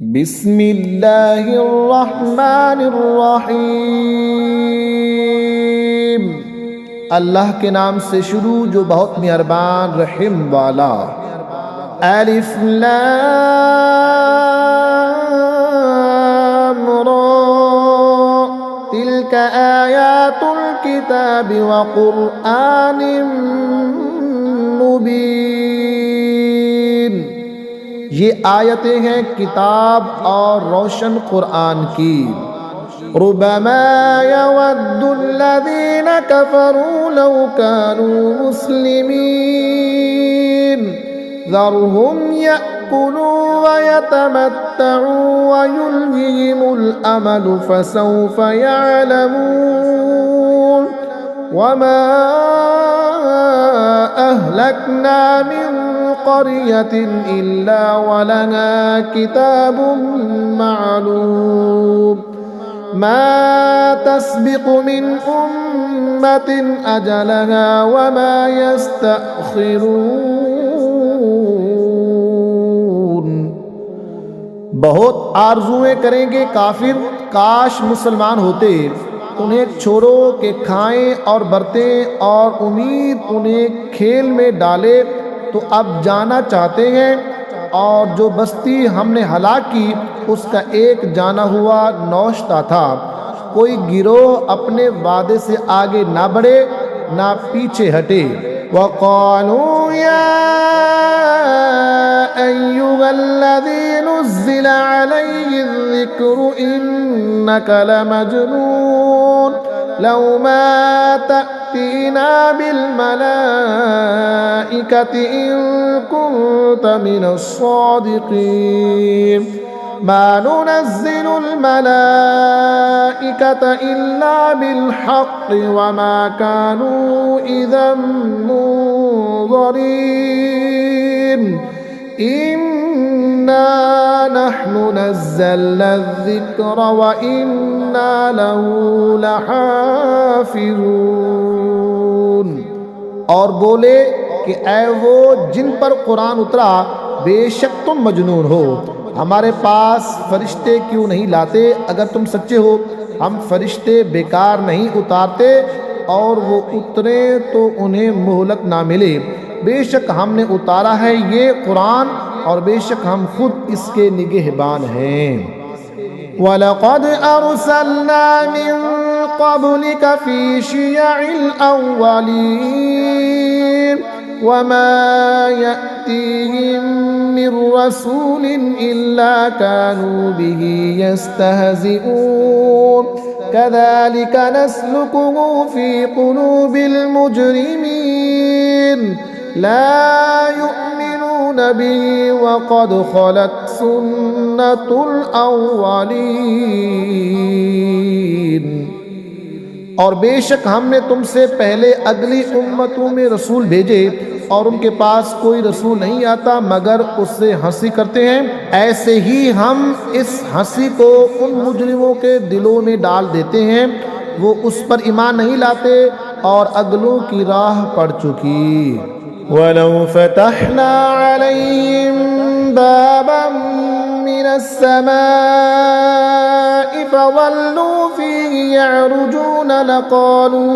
बिस्मिल्लाहिर्रहमानिर्रहीम। अल्लाह के नाम से शुरू जो बहुत मेहरबान रहीम वाला। अलिफ लाम रा तिल्का आयातुल किताबि व क़ुरआनिम मुबीन। ये आयतें हैं किताब और रोशन कुरान की। रुबमा यवद्दुल्लज़ीना कफ़रू लौ कानू मुस्लिमीन ज़रहुम यअकुलू व यतमत्तऊ व युल्हिहिमुल अमलु फसौफ यअलमून वमा अहलकना मिन क़रियतिन इल्ला वलहा किताबुम मालूम मा तस्बिक़ु मिन उम्मतिन अजलहा वमा यस्तअख़िरून। बहुत आरज़ुएं करेंगे काफिर, काश मुसलमान होते। उन्हें छोड़ो कि खाएं और बरतें और उम्मीद उन्हें खेल में डाले तो अब जाना चाहते हैं। और जो बस्ती हमने हलाक की उसका एक जाना हुआ नौश्ता था। कोई गिरोह अपने वादे से आगे ना बढ़े ना पीछे हटे। वक़ालू या अय्युहल्लज़ी नुज़्ज़िला अलैहि ज़िक्रु इन्नका लमजनून लौ मा तअतीना बिल मलाइकति इन कुन्त मिनस्सादिक़ीन मा नुनज़्ज़िलुल मलाइकता इल्ला बिल हक़्क़ि वमा कानू इज़न मुनज़रीन इन्ना नहनु नज़्ज़लना ज़िक्र व इन्ना लहू लहाफ़िज़ून। और बोले कि ऐ वो जिन पर कुरान उतरा, बेशक तुम मजनून हो। हमारे पास फरिश्ते क्यों नहीं लाते अगर तुम सच्चे हो। हम फरिश्ते बेकार नहीं उतारते और वो उतरे तो उन्हें मोहलत ना मिले। बेशक हमने उतारा है ये कुरान और बेशक हम खुद इसके निगहबान हैं। वलक़द अरसलना मिन क़ब्लिक फ़ी शियइल अव्वलीन वमा यअतीहिम मिर रसूलिन इल्ला कानू बिही यस्तहज़िऊन कज़ालिक नस्लुकुहु फ़ी क़ुलूबिल मुजरिमीन ला युमिनून बिही वक़द ख़लत सुन्नतुल अव्वलीन। और बेशक हमने तुमसे पहले अगली उम्मतों में रसूल भेजे और उनके पास कोई रसूल नहीं आता मगर उससे हंसी करते हैं। ऐसे ही हम इस हंसी को उन मुजरिमों के दिलों में डाल देते हैं, वो उस पर ईमान नहीं लाते और अगलों की राह पड़ चुकी। वलौ फतहना अलैहिम बाबन मिनस समाइ फज़ल्लू फ़ीहि यअरुजून लक़ालू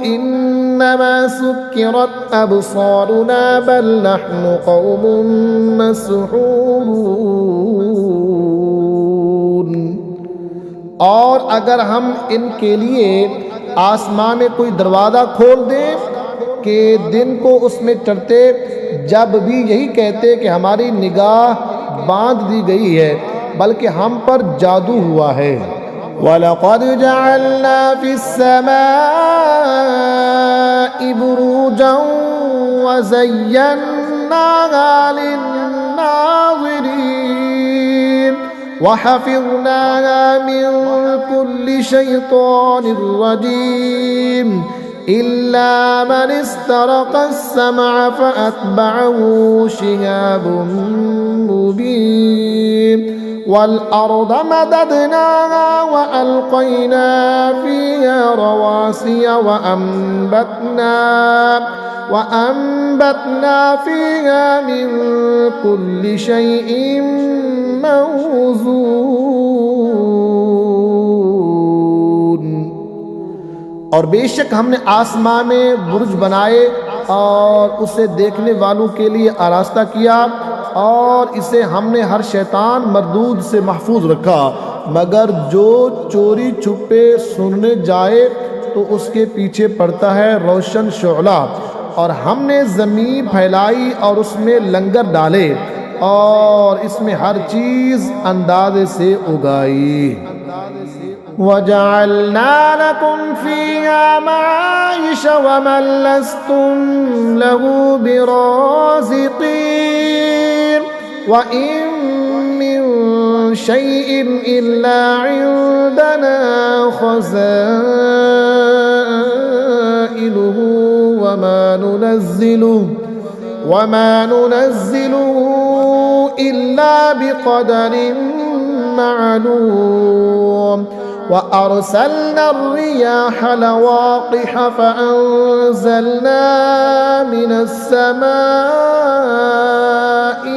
इन्नमा सुक्किरत अबसारुना बल नहनु क़ौमुम मसहूरून। और अगर हम इनके लिए आसमां में कोई दरवाज़ा खोल दें कि दिन को उसमें चढ़ते, जब भी यही कहते कि हमारी निगाह बांध दी गई है, बल्कि हम पर जादू हुआ है। वलक़द जअलना फ़िस्समाइ बुरूजन व ज़य्यन्नाहा लिन्नाज़िरीन व हफ़िज़नाहा मिन कुल्लि शैतानिर रजीम इल्ला मन इस्तरक़स-समअ फ़अत्बअहु शिहाबुम मुबीन वल अर्द मददनाहा व अलक़ैना फ़ीहा रवासिय व अम्बतना फ़ीहा मिन कुल्लि शैइन मौज़ून। और बेशक हमने आसमां में बुर्ज बनाए और उसे देखने वालों के लिए आरास्ता किया, और इसे हमने हर शैतान मरदूद से महफूज रखा, मगर जो चोरी छुपे सुनने जाए तो उसके पीछे पड़ता है रोशन शोला। और हमने ज़मीन फैलाई और उसमें लंगर डाले और इसमें हर चीज़ अंदाज़े से उगाई। वजअलना लकुम फ़ीहा माईश वमन लस्तुम लहू बिराज़िक़ीन व इन मिन शैइन इल्ला इंदना खज़ाइनुहु वमा नुनज़्ज़िलुहु इल्ला बिक़दरिन मालूम। वअरसलना अर्रियाह लवाक़िह फ़अंज़लना मिनस समाइ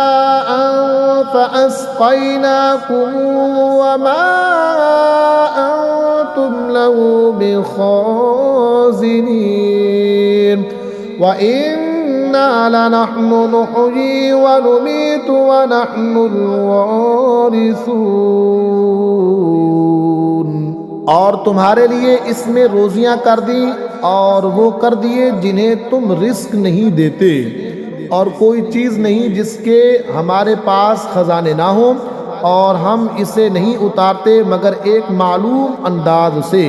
माअन फ़अस्क़यनाकुमूहु वमा अंतुम लहू बिख़ाज़िनीन व इन्ना लनहनु नुह्यी व नुमीतु व नहनुल वारिसून। और तुम्हारे लिए इसमें रोजियां कर दी और वो कर दिए जिन्हें तुम रिस्क नहीं देते, और कोई चीज़ नहीं जिसके हमारे पास खजाने ना हो, और हम इसे नहीं उतारते मगर एक मालूम अंदाज से।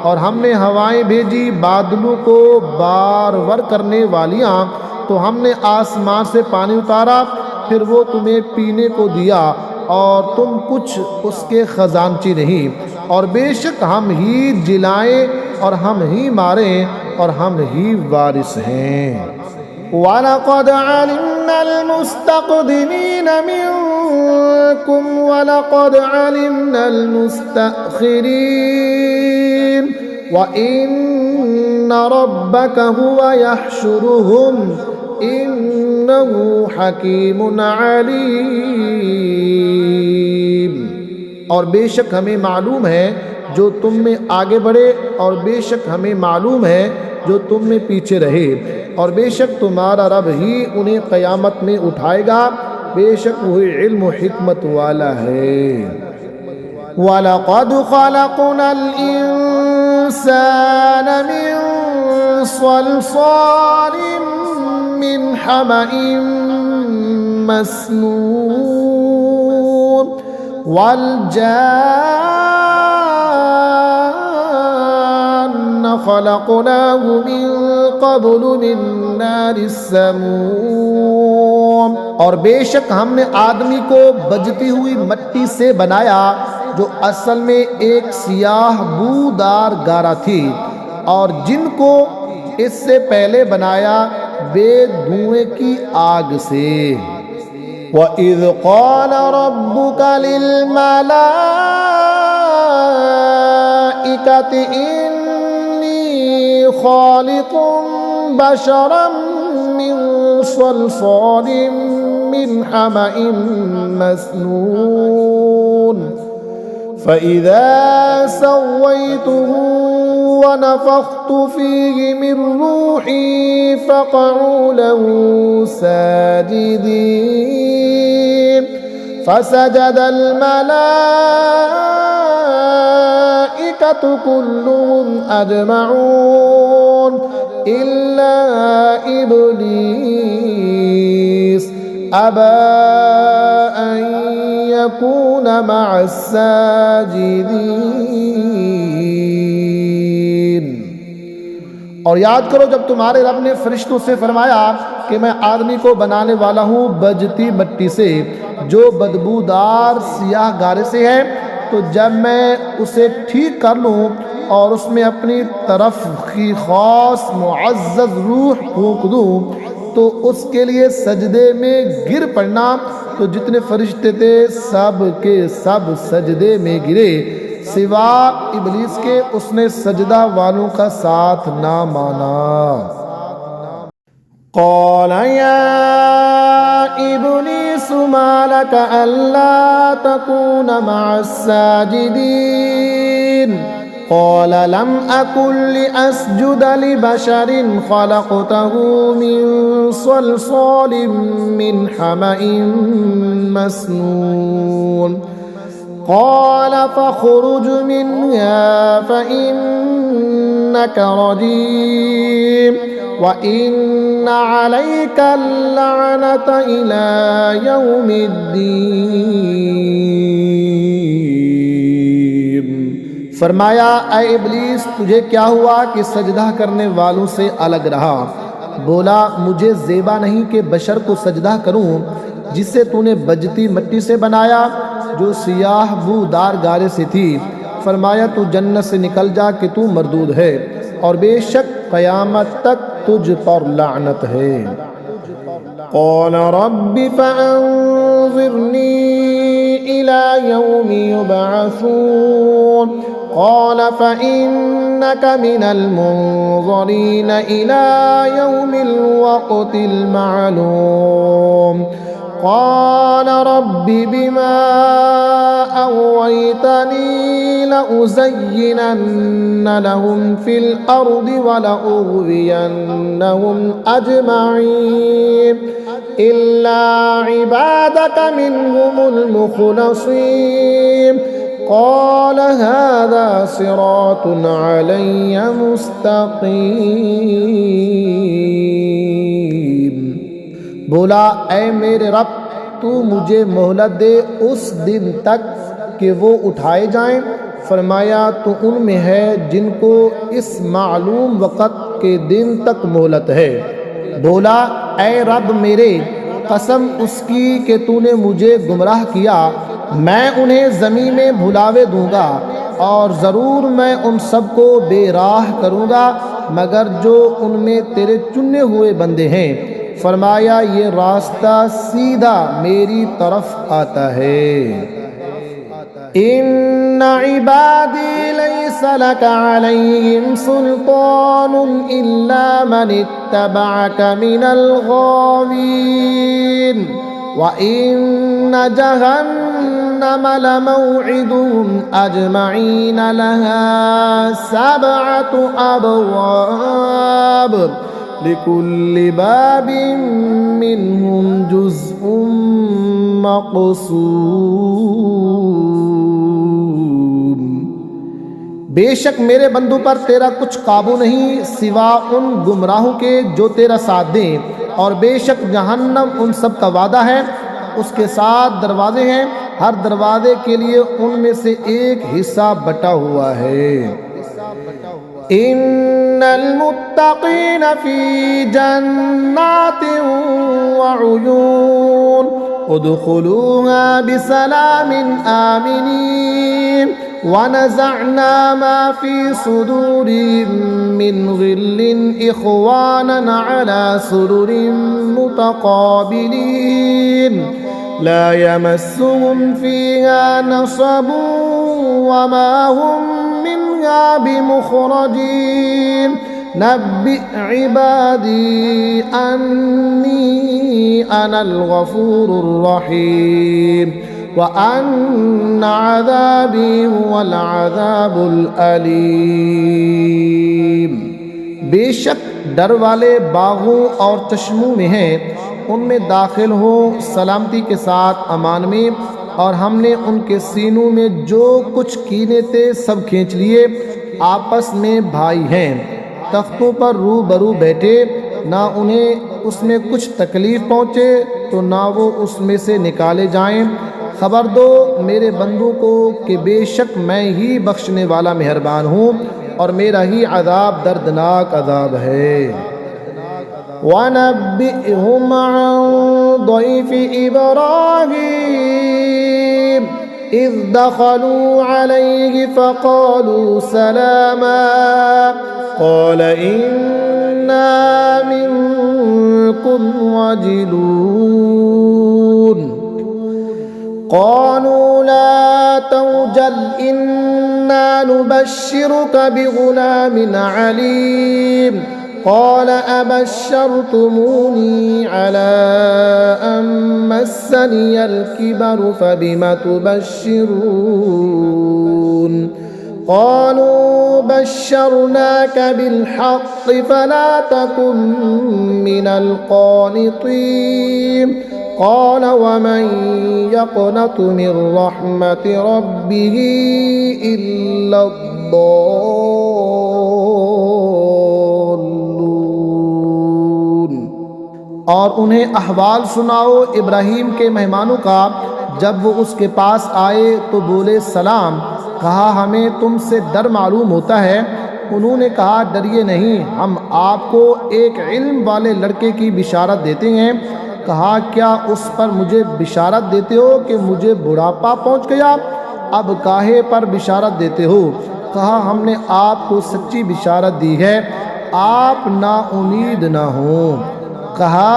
और हमने हवाएं भेजी बादलों को बारवर करने वालियाँ, तो हमने आसमान से पानी उतारा, फिर वो तुम्हें पीने को दिया और तुम कुछ उसके खजानची नहीं। और बेशक हम ही जिलाएं और हम ही मारें और हम ही वारिस हैं। वलक़द अलिम्नल मुस्तक़दिमीन मिनकुम वलक़द अलिम्नल मुस्तअख़िरीन व इन्न रब्बक हुवा यहशुरुहुम इन्नहु हकीमुन अलीम। और बेशक हमें मालूम है जो तुम में आगे बढ़े, और बेशक हमें मालूम है जो तुम में पीछे रहे, और बेशक तुम्हारा रब ही उन्हें क़यामत में उठाएगा, बेशक वही इल्म व हिकमत वाला है। वलक़द ख़लक़नल इंसान मिन सलसालिम मिन हमइन मस्नून वल जान्ना ख़लक़नाहु मिन क़ब्लु मिन नारिस समूम। और बेशक हमने आदमी को बजती हुई मिट्टी से बनाया, जो असल में एक सियाह बूदार गारा थी, और जिनको इससे पहले बनाया बेधुएं की आग से। वइज़ क़ाल रब्बुका लिल मलाइकति इन्नी ख़ालिक़ुम बशरम मिन सलसालिम मिन हमइन मस्नून फ़इज़ा सव्वय्तुहु वनफ़ख़्तु फ़ीहि मिन रूही फ़क़अू लहू साजिदीन फ़सजदल मलाइकतु कुल्लुहुम अजमऊन इल्ला इब्लीस अबा अन यकून मअस्साजिदीन। और याद करो जब तुम्हारे रब ने फरिश्तों से फरमाया कि मैं आदमी को बनाने वाला हूँ बजती मिट्टी से, जो बदबूदार सियाह गारे से है, तो जब मैं उसे ठीक कर लूँ और उसमें अपनी तरफ की ख़ास मुअज़्ज़ज़ रूह फूंक दूँ, तो उसके लिए सजदे में गिर पड़ना। तो जितने फरिश्ते थे सब के सब सजदे में गिरे, सिवा इबलीस के, उसने सजदा वालों का साथ ना माना। क़ाल या इब्लीस मा लक अल्ला तकून मअस्साजिदीन क़ाल लम अकुन लिअस्जुद लिबशरिन ख़लक़तहु मिन सलसालिम मिन हमइन मस्नून क़ाल फ़ख़रुज मिन्हा फ़इन्नक रजीम व इन्न अलैका लअनत इला यौमिद्दीन। फरमाया, ऐ इब्लीस, तुझे क्या हुआ कि सजदा करने वालों से अलग रहा? बोला, मुझे ज़ेबा नहीं कि बशर को सजदा करूं जिसे तूने बजती मिट्टी से बनाया, जो सियाह बूदार गारे से थी। फरमाया, तू जन्नत से निकल जा कि तू मरदूद है और बेशक क़यामत तक तुझ पर लानत है। क़ाल रब्बि फ़अन्ज़िरनी इला यौमि युबअसून क़ाल फ़इन्नक मिनल मुन्ज़रीन इला यौमिल वक़्तिल मालूम क़ाल रब्बि बिमा अग़वैतनी लउज़य्यिनन्न लहुम फ़िल अर्दि वलउग़वियन्नहुम अजमईन इल्ला इबादक मिन्हुमुल मुख़लसीन क़ाल हाज़ा सिरातुन अलय्य मुस्तक़ीम। बोला, ऐ मेरे रब, तू मुझे मोहलत दे उस दिन तक कि वो उठाए जाएं। फरमाया, तू उनमें है जिनको इस मालूम वक़्त के दिन तक मोहलत है। बोला, ऐ रब मेरे, कसम उसकी कि तूने मुझे गुमराह किया, मैं उन्हें ज़मीन में भुलावे दूंगा और ज़रूर मैं उन सबको बेराह करूंगा मगर जो उनमें तेरे चुने हुए बंदे हैं। फरमाया, ये रास्ता सीधा मेरी तरफ आता है। इन्ना इबादी लैसा लका अलैहिम सुल्तानुन इल्ला मन इत्तबअका मिनल गावीन व इन्ना जहन्नम लमौइदुहुम अजमईन लहा सबअतु अबवाब लिकुल्लि बाबिन मिनहुम जुज़उम मक़सूम। बेशक मेरे बंदू पर तेरा कुछ काबू नहीं सिवा उन गुमराहों के जो तेरा साथ दें, और बेशक जहन्नम उन सब का वादा है, उसके 7 दरवाजे हैं, हर दरवाजे के लिए उनमें से एक हिस्सा बटा हुआ है। इन्नल मुत्तक़ीन फ़ी जन्नातिन व उयून उदख़ुलूहा बिसलामिन आमिनीन व नज़अना मा फ़ी सुदूरिहिम मिन ग़िल्लिन इख़वानन अला सुरुरिन मुतक़ाबिलीन ला यमस्सुहुम फ़ीहा नसबुन व मा हुम मिन्हा बिमुख़रजीन नब्बि इबादी अन्नी अनल गफ़ूरुर रहीम व अन्न अज़ाबी हुवल अज़ाबुल अलीम। बेशक डर वाले बागों और चश्मों में हैं, उनमें दाखिल हो सलामती के साथ अमान में, और हमने उनके सीनों में जो कुछ कीने थे सब खींच लिए, आपस में भाई हैं, तख्तों पर रूबरू बैठे, ना उन्हें उसमें कुछ तकलीफ़ पहुँचे तो ना वो उसमें से निकाले जाएं। खबर दो मेरे बंदों को कि बेशक मैं ही बख्शने वाला मेहरबान हूँ और मेरा ही अज़ाब दर्दनाक अज़ाब है। वनब्बिहुम अन दैफ़ि इब्राहीम इज़ दख़लू अलैहि फ़क़ालू सलामा क़ाल इन्ना मिनकुम वजिलून क़ालू ला तवजल इन्ना नुबश्शिरुक बिग़ुलामिन अलीम क़ाल अबश्शरतुमूनी अला अन मस्सनियल किबर फबिमा तुबश्शिरून क़ालू बश्शरनाक बिलहक़्क़ फला तकुन मिनल क़ानितीन क़ाल वमन यक़नतु मिन रहमति रब्बिही इल्लद्दाल्लून। और उन्हें अहवाल सुनाओ इब्राहीम के मेहमानों का। जब वो उसके पास आए तो बोले सलाम। कहा हमें तुमसे डर मालूम होता है। उन्होंने कहा डरिए नहीं, हम आपको एक इल्म वाले लड़के की बिशारत देते हैं। कहा क्या उस पर मुझे बिशारत देते हो कि मुझे बुढ़ापा पहुंच गया, अब काहे पर बिशारत देते हो। कहा हमने आपको सच्ची बिशारत दी है, आप नाउमीद ना हो। कहा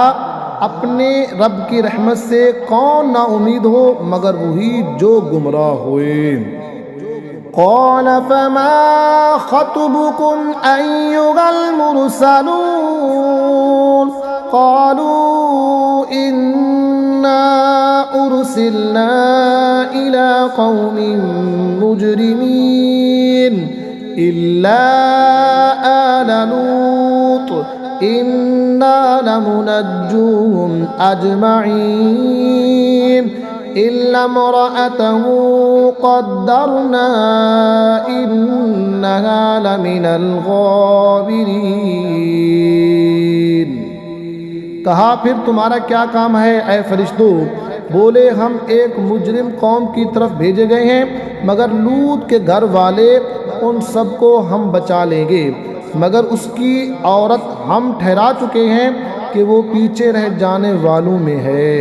अपने रब की रहमत से कौन नाउमीद हो मगर वही जो गुमराह हुए। क़ाल फमा ख़त्बुकुम अय्युहल मुरसलून क़ालू इन्ना उरसिलना इला क़ौमिन मुजरिमीन इल्ला आल लूत इन्ना लमुनज्जुहुम अजमईन इल्ला इम्रअतहु क़द्दरना इन्नहा लमिनल गाबिरीन। कहा फिर तुम्हारा क्या काम है ऐ फरिश्तों। बोले हम एक मुजरिम कौम की तरफ भेजे गए हैं, मगर लूत के घर वाले उन सबको हम बचा लेंगे, मगर उसकी औरत हम ठहरा चुके हैं कि वो पीछे रह जाने वालों में है।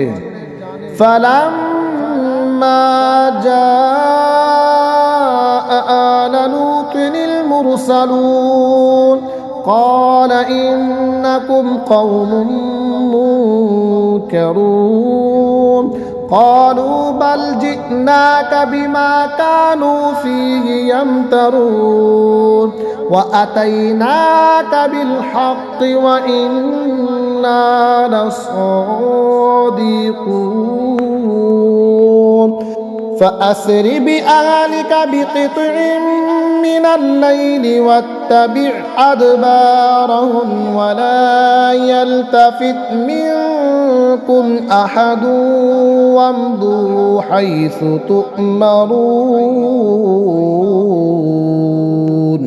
फलम्मा जाअ आल लूतिनिल मुरसलून क़ाल इन्नकुम क़ौमुम मुनकरून क़ालू बल जिअनाक बिमा कानू फ़ीहि यमतरून व अतैनाक बिलहक़्क़ि व इन्ना लसादिक़ून फ़अस्रि बिअहलिक बिक़ित्अइन मिनल लैलि वत्तबि' अदबारहुम वला यल्तफ़ित मिनकुम अहदुन वम्दू हैसु तु'मरून।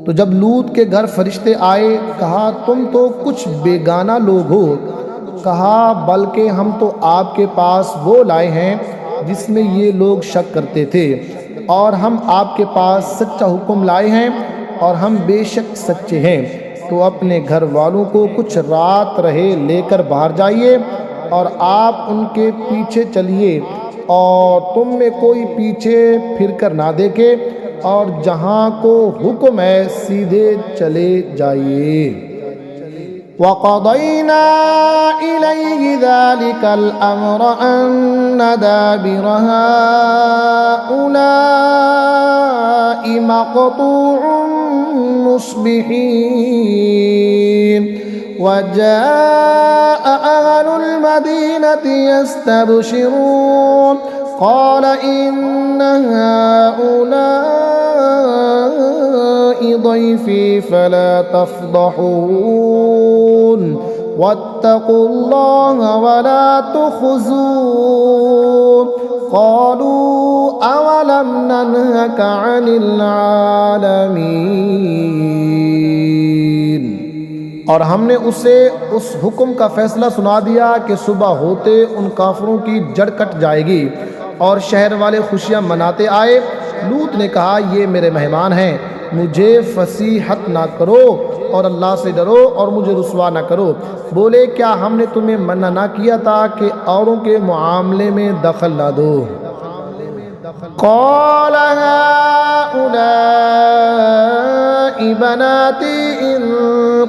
तो जब लूत के घर फरिश्ते आए, कहा तुम तो कुछ बेगाना लोग हो। कहा बल्कि हम तो आपके पास वो लाए हैं जिसमें ये लोग शक करते थे, और हम आपके पास सच्चा हुक्म लाए हैं और हम बेशक सच्चे हैं। तो अपने घर वालों को कुछ रात रहे लेकर बाहर जाइए और आप उनके पीछे चलिए और तुम में कोई पीछे फिरकर ना देखे, और जहाँ को हुक्म है सीधे चले जाइए। वक़ज़यना इलैहि ज़ालिकल अम्र अन्न दाबिर हाउलाइ मक़तूउन मुस्बिहीन वजाअ अहलुल मदीनति यस्तबशिरून क़ाल इन्न हाउलाइ ضيفي فلا تفضحون واتقوا الله ولا تخزون قالوا أولم ننهك عن العالمين। और हमने उसे उस हुक्म का फैसला सुना दिया कि सुबह होते उन काफिरों की जड़ कट जाएगी और शहर वाले खुशियाँ मनाते आए। लूत ने कहा ये मेरे मेहमान हैं, मुझे फसीहत ना करो और अल्लाह से डरो और मुझे रुसवा ना करो। बोले क्या हमने तुम्हें मना ना किया था कि औरों के मामले में दखल ना दो। क़ाल हाउलाइ बनाती इन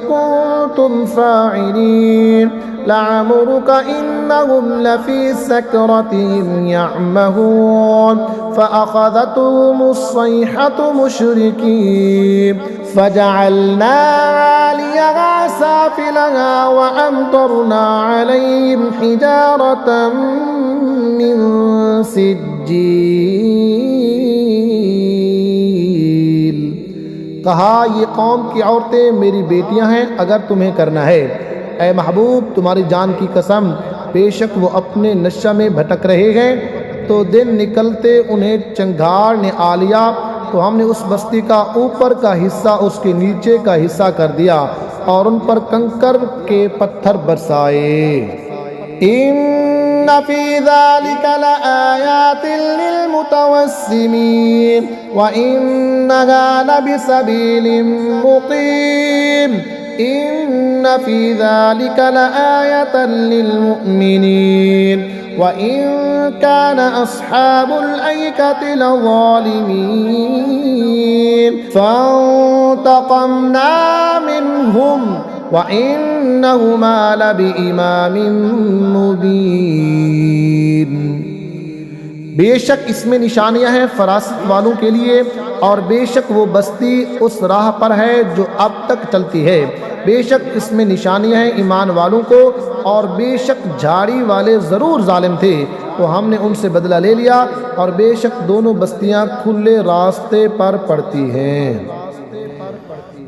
कुन्तुम फ़ाइलीन लअमुरुक इन्नहुम लफी सकरतिहिम यअमहून फ़अख़ज़तहुमुस्सैहतु मुशरिकीन फ़जअलना आलियहा साफ़िलहा वअमतरना अलैहिम हिजारतम मिन सिज्जील। कहा, ये कौम की औरतें मेरी बेटियां हैं, अगर तुम्हें करना है ऐ महबूब तुम्हारी जान की कसम, बेशक वो अपने नशा में भटक रहे हैं। तो दिन निकलते उन्हें चंगार ने आ लिया, तो हमने उस बस्ती का ऊपर का हिस्सा उसके नीचे का हिस्सा कर दिया और उन पर कंकर के पत्थर बरसाए। इन्न फी ज़ालिका लआयातिन लिलमुतवस्सिमीन व इन्नहा लबिसबीलिम मुक़ीम। इन्न फी ज़ालिका लआयतन लिलमुमिनीन व इन कान अस्हाबुल ऐकति लज़ालिमीन फ़अंतक़म्ना मिनहुम व इन्नहुमा लबिइमामिन मुबीन। बेशक इसमें निशानियां हैं फरासत वालों के लिए, और बेशक वो बस्ती उस राह पर है जो अब तक चलती है। बेशक इसमें निशानियां हैं ईमान वालों को, और बेशक झाड़ी वाले ज़रूर जालिम थे, तो हमने उनसे बदला ले लिया, और बेशक दोनों बस्तियां खुले रास्ते पर पड़ती हैं।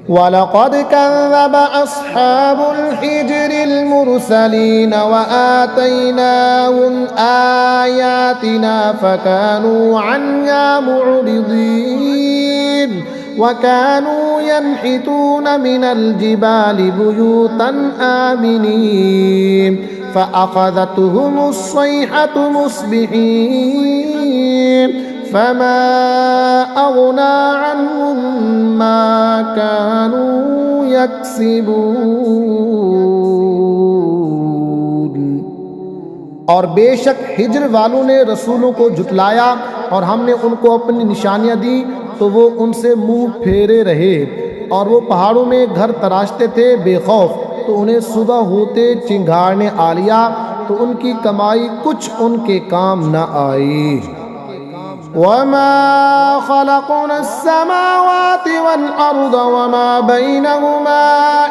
वलक़द कज़्ज़ब अस्हाबुल हिज्रिल मुरसलीन व आतैनाहुम आयातिना फ़कानू अन्हा मुअरिदीन व कानू यनहितून मिनल जिबालि बुयूतन आमिनीन फ़अख़ज़तहुमुस्सैहतु मुस्बिहीन फ़मा अग़ना अन्हुम मा कानू यक्सिबून। और बेशक हिज्र वालों ने रसूलों को झुटलाया, और हमने उनको अपनी निशानियां दी, तो वो उनसे मुंह फेरे रहे, और वो पहाड़ों में घर तराशते थे बेखौफ, तो उन्हें सुबह होते चिंगारने आ लिया, तो उनकी कमाई कुछ उनके काम न आई। वमा ख़लक़नस्समावाति वल अर्द वमा बैनहुमा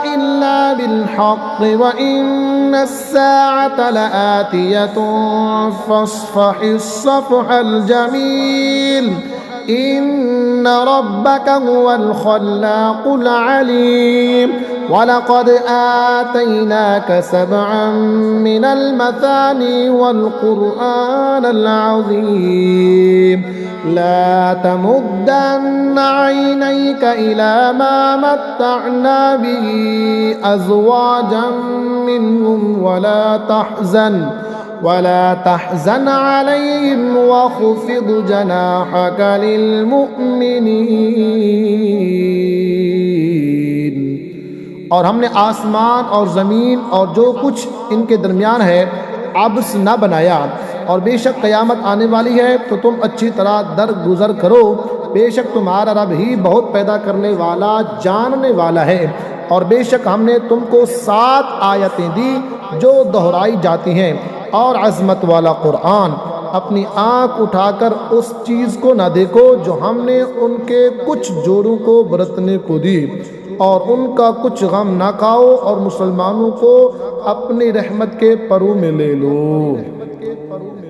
इल्ला बिलहक़्क़ि व इन्नस्साअत लआतियतुन फ़स्फ़हिस्सफ़हल जमील इन्न रब्बक हुवल ख़ल्लाक़ुल अलीम। वलक़द आतैनाक सबअन मिनल मसानी वल क़ुरआनल अज़ीम ला तमुद्दन्न ऐनैक इला मा मत्तअना बिही अज़वाजन मिनहुम वला तहज़न अलैहिम वख़्फ़िद जनाहक लिलमुमिनीन। और हमने आसमान और ज़मीन और जो कुछ इनके दरमियान है अब्स न बनाया, और बेशक क़यामत आने वाली है, तो तुम अच्छी तरह दरगुजर करो। बेशक तुम्हारा रब ही बहुत पैदा करने वाला, जानने वाला है। और बेशक हमने तुमको 7 आयतें दी जो दोहराई जाती हैं, और अज़मत वाला क़ुरआन। अपनी आँख उठाकर उस चीज़ को न देखो जो हमने उनके कुछ जोड़ों को बरतने को दी, और उनका कुछ गम न खाओ, और मुसलमानों को अपनी रहमत के परों में ले लो।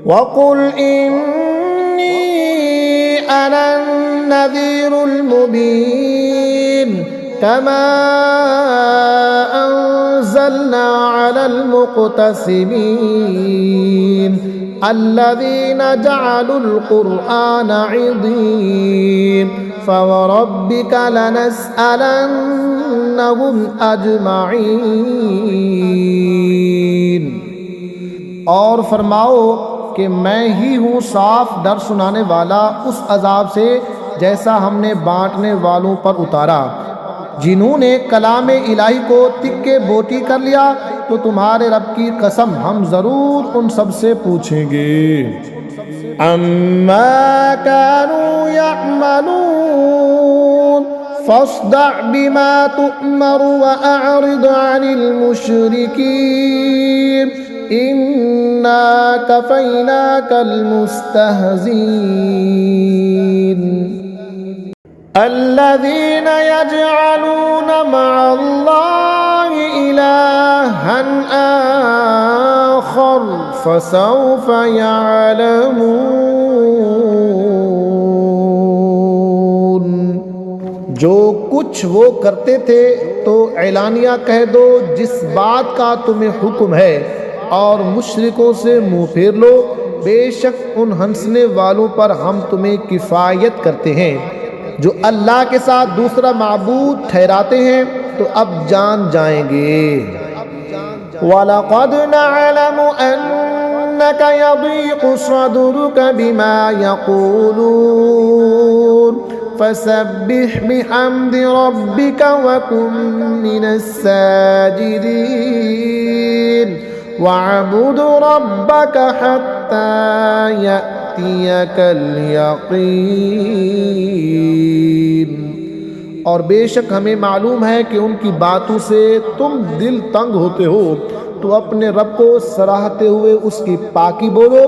वक़ुल इन्नी अनन्नज़ीरुल मुबीन कमा अंज़लना अलल मुक़तसिमीन अल्लज़ीना जअलुल क़ुरआन इज़ीम फ़वरब्बिका लनस्अलन्नहुम अजमईन। और फरमाओ कि मैं ही हूँ साफ डर सुनाने वाला उस अजाब से जैसा हमने बांटने वालों पर उतारा। जिन्होंने कलाम इलाही को तिक्के बोटी कर लिया, तो तुम्हारे रब की कसम हम ज़रूर उन सब से पूछेंगे। अम्मा कानू यअमलून फस्दा बिमा तुअमर व अअरिद अनिल मुशरिकीन इन्ना कफैनाकल मुस्तहज़ीन अल्लज़ीना यजअलूना मअल्लाहि इलाहन आखर फसौफ यअलमून। जो कुछ वो करते थे तो ऐलानिया कह दो जिस बात का तुम्हें हुक्म है, और मुशरिकों से मुँह फेर लो, बेशक उन हंसने वालों पर हम तुम्हें किफ़ायत करते हैं जो अल्लाह के साथ दूसरा माबूद ठहराते हैं, तो अब जान जाएंगे। वलक़द नअलमु अन्नक यदीक़ु सदरुक बिमा यक़ूलून फसब्बिह बिहम्दि रब्बिक वकुन मिनस साजिदीन वअबुद रब्बक हत्ता यअतियकल यक़ीन। और बेशक हमें मालूम है कि उनकी बातों से तुम दिल तंग होते हो, तो अपने रब को सराहते हुए उसकी पाकी बोलो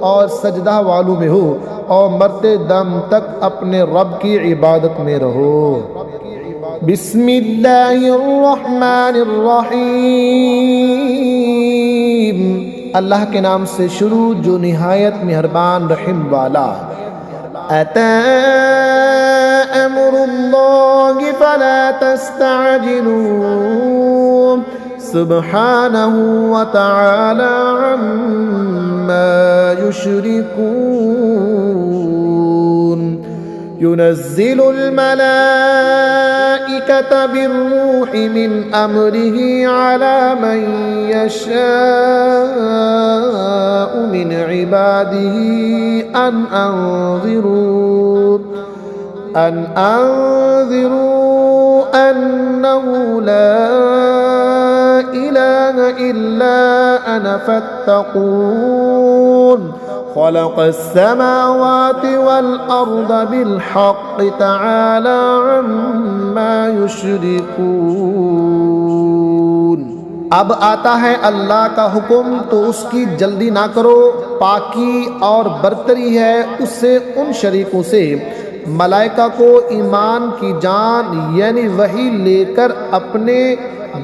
और सजदा वालों में हो, और मरते दम तक अपने रब की इबादत में रहो। बिस्मिल्लाहिर्रहमानिर्रहीम। अल्लाह के नाम से शुरू जो निहायत मेहरबान रहीम वाला। अता अम्रुल्लाहि फला तस्तअजिलून सुब्हानहु व तआला अम्मा युशरिकून। युनज़्ज़िलुल मलाइकता बिर्रूहि मिन अम्रिही अला मन यशाअु मिन इबादिही अन अंज़िरू अन्नहु ला इलाहा इल्ला अना फत्तक़ून। खलक़स समावाति वल अर्द बिल हक़्क़ तआला अम्मा युशरिकून। अब आता है अल्लाह का हुक्म, तो उसकी जल्दी ना करो। पाकी और बरतरी है उससे उन शरीकों से। मलाइका को ईमान की जान यानी वही लेकर अपने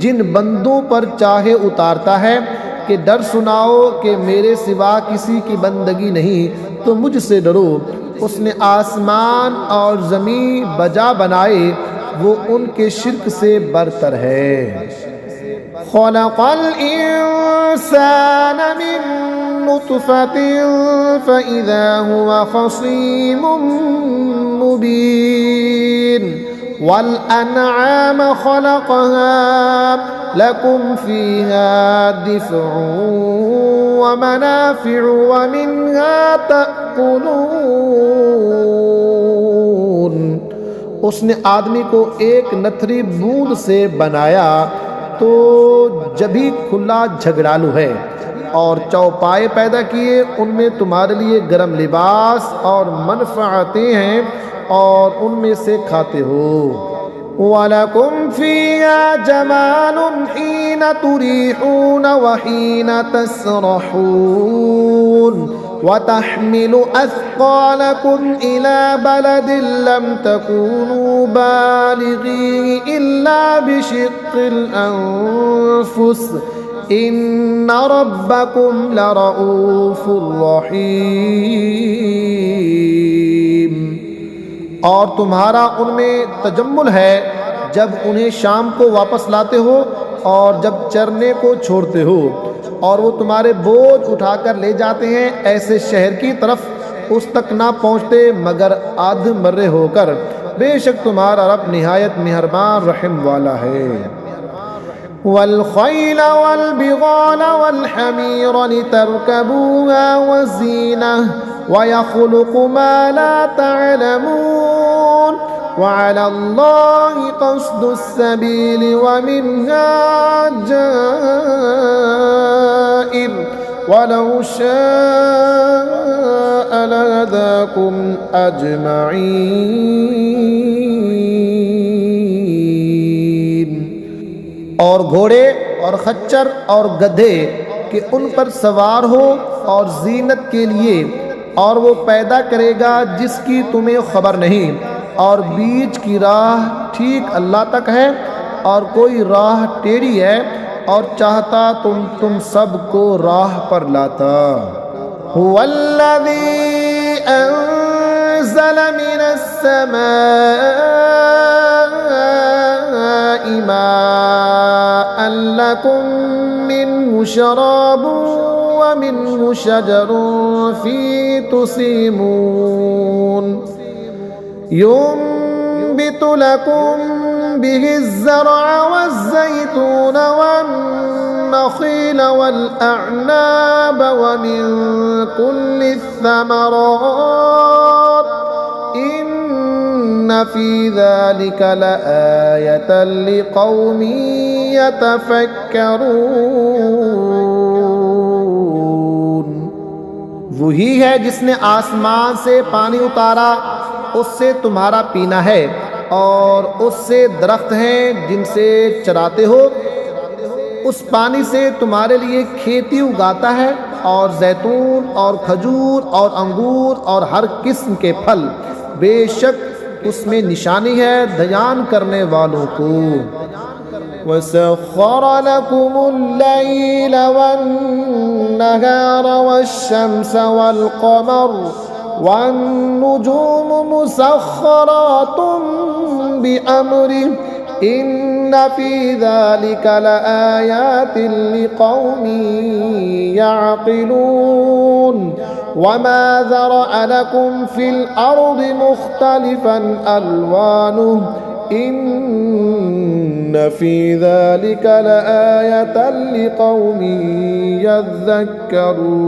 जिन बंदों पर चाहे उतारता है कि डर सुनाओ कि मेरे सिवा किसी की बंदगी नहीं, तो मुझसे डरो। उसने आसमान और ज़मीन बजा बनाए, वो उनके शिर्क से बरतर है। खलक़ल इंसान मिन नुतफ़तिन फ़इज़ा हुवा ख़सीमुम मुबीन वल अनआम खलक़हा लकुम फ़ीहा दिफ़्उन व मनाफ़िउ व मिन्हा तअकुलून। उसने आदमी को एक नथरी बूंद से बनाया, तो जभी खुला झगड़ालू है, और चौपाए पैदा किए, उनमें तुम्हारे लिए गर्म लिबास और मनफ़अतें हैं, और उनमें से खाते हो। वलकुम फ़ीहा जमालुन हीन तुरीहून व हीन तसरहून व तहमिलु अस्क़ालकुम इला बलदिन लम तकूनू बालिग़ीहि इल्ला बिशिक़्क़िल अन्फ़ुस इन्ना रब्बकुम लरऊफ़ुर रहीम। और तुम्हारा उनमें तजम्मुल है जब उन्हें शाम को वापस लाते हो और जब चरने को छोड़ते हो, और वो तुम्हारे बोझ उठाकर ले जाते हैं ऐसे शहर की तरफ उस तक ना पहुँचते मगर आध मर्रे होकर। बेशक तुम्हारा रब निहायत मेहरबान रहम वाला है। वल खैल वल बिगाल वल हमीर लितरकबूहा व ज़ीनह व यख़्लुक़ु मा ला तअलमून व अलल्लाहि क़स्दुस सबील व मिन्हा जाइर वलौ शाअ लहदाकुम अजमईन। और घोड़े और खच्चर और गधे कि उन पर सवार हो और जीनत के लिए, और वो पैदा करेगा जिसकी तुम्हें खबर नहीं, और बीच की राह ठीक अल्लाह तक है और कोई राह टेढ़ी है, और चाहता तुम सबको राह पर लाता। हुवल्लज़ी अंज़ल मिनस समाई माअन लकुम मिन्हु शराबुन व मिन्हु शजरुन फीहि तुसीमून युंबितु लकुम बिहि ज़रअ वज़्ज़ैतून वन्नख़ील वल्अअनाब व मिन कुल्लि थमरात इन्न फी ज़ालिका लआयतन लिक़ौमिन यतफ़क्करून। वही है जिसने आसमान से पानी उतारा, उससे तुम्हारा पीना है, और उससे दरख्त हैं जिनसे चराते हो। उस पानी से तुम्हारे लिए खेती उगाता है, और जैतून और खजूर और अंगूर और हर किस्म के फल। बेशक उसमें निशानी है ध्यान करने वालों को। वसख्खर लकुमुल लैल वन्नहार वश्शम्स वल्क़मर वन्नुजूम मुसख्खरातुम बिअम्रिही इन्न फी ज़ालिका लआयातिन लिक़ौमिन यअक़िलून वमा ज़रअ लकुम फ़िल अर्दि मुख़्तलिफ़न अल्वानुहु इन्न फी ज़ालिका लआयतन लिक़ौमिन यज़्ज़क्करून।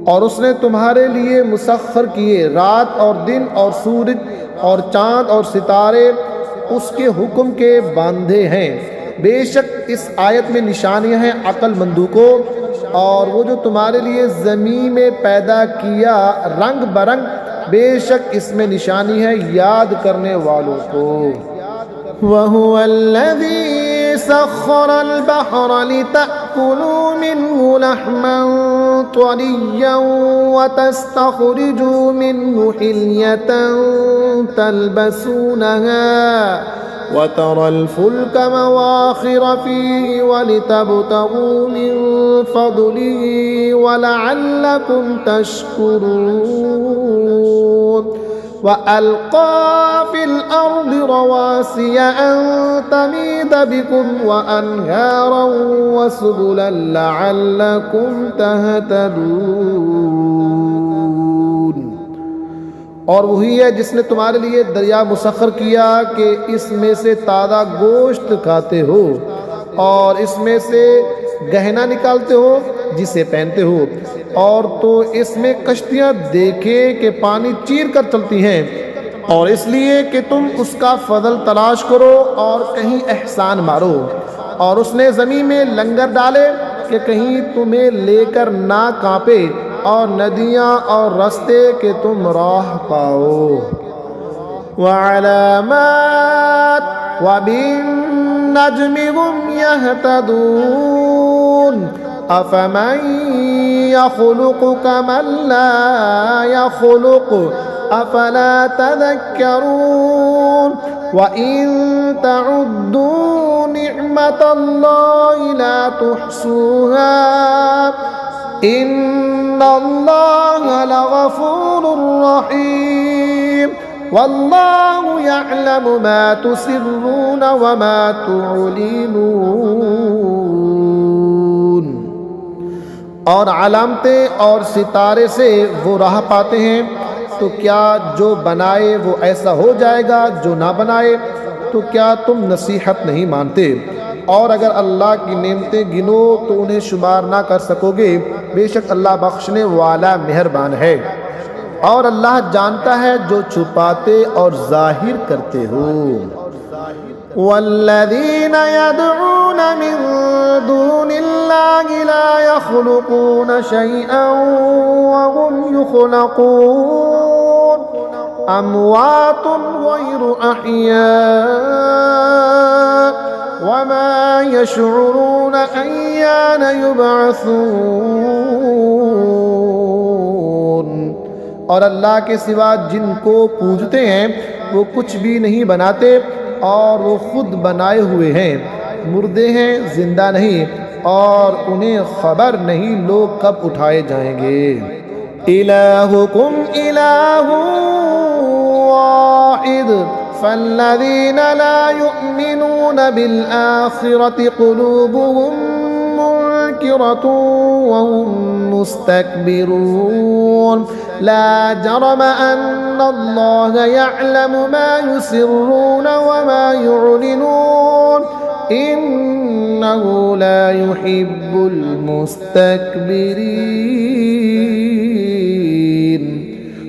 और उसने तुम्हारे लिए मुसख्खर किए रात और दिन और सूरज और चाँद और सितारे उसके हुक्म के बांधे हैं। बेशक इस आयत में निशानियां हैं अक्लमंदों को। और वो जो तुम्हारे लिए ज़मीन में पैदा किया रंग बरंग, बेशक इसमें निशानी है याद करने वालों को। वहुवल्लज़ी सख्खरल बहर लितअकुलू मिन्हु लहमन तरिय्यन वतस्तखरिजू मिन्हु हिल्यतन तल्बसूनहा वतरल फुल्क मवाखिर फीहि वलितबतगू मिन फदलिही वलअल्लकुम तशकुरून। वअल्क़ा फ़िल अर्दि रवासिय अन तमीद बिकुम वअन्हारन वसुबुलन लअल्लकुम तहतदून। और वही है जिसने तुम्हारे लिए दरिया मुसख्खर किया कि इसमें से ताज़ा गोश्त खाते हो, और इसमें से गहना निकालते हो जिसे पहनते हो, और तो इसमें कश्तियाँ देखे कि पानी चीर कर चलती हैं, और इसलिए कि तुम उसका फजल तलाश करो और कहीं एहसान मारो। और उसने ज़मीन में लंगर डाले कि कहीं तुम्हें लेकर ना कांपे, और नदियाँ और रास्ते के तुम राह पाओ। वअलामात वबिन्नज्मि हुम यहतदून अफमन यख़्लुक़ु कमन ला यख़्लुक़ु अफला तज़क्करून। वइन तउद्दू निअमतल्लाहि ला तुहसूहा इन्नल्लाहा लग़फ़ूरुर रहीम वल्लाहु यअलमु मा तुसिर्रून व मा तुअलिनून। और अलामतें और सितारे से वो राह पाते हैं, तो क्या जो बनाए वो ऐसा हो जाएगा, जो ना बनाए तो क्या तुम नसीहत नहीं मानते? और अगर अल्लाह की नेमतें गिनो तो उन्हें शुमार ना कर सकोगे। बेशक अल्लाह बख्शने वाला मेहरबान है। और अल्लाह जानता है जो छुपाते और जाहिर करते हो। वल्लज़ीन यदऊन मिन दूनिल्लाहि ला यख़्लुक़ून शैअन व हुम युख़्लक़ून अमवातुन गैरु अहिया वमा यशउरून अय्यान युबअसून। और अल्लाह के सिवा जिनको पूजते हैं वो कुछ भी नहीं बनाते और वो खुद बनाए हुए हैं, मुर्दे हैं, जिंदा नहीं, और उन्हें खबर नहीं लोग कब उठाए जाएंगे। इलाहुकुम इलाहुन वाहिद फल्लज़ीना ला युमिनून बिल आखिरति कुलूबुहुम मुनकिरतुन व हुम मुस्तकबिरून ला जरम अन्नल्लाह यअलमु मा युसिर्रून व मा युअलिनून इन्नहु ला युहिब्बुल मुस्तकबिरीन।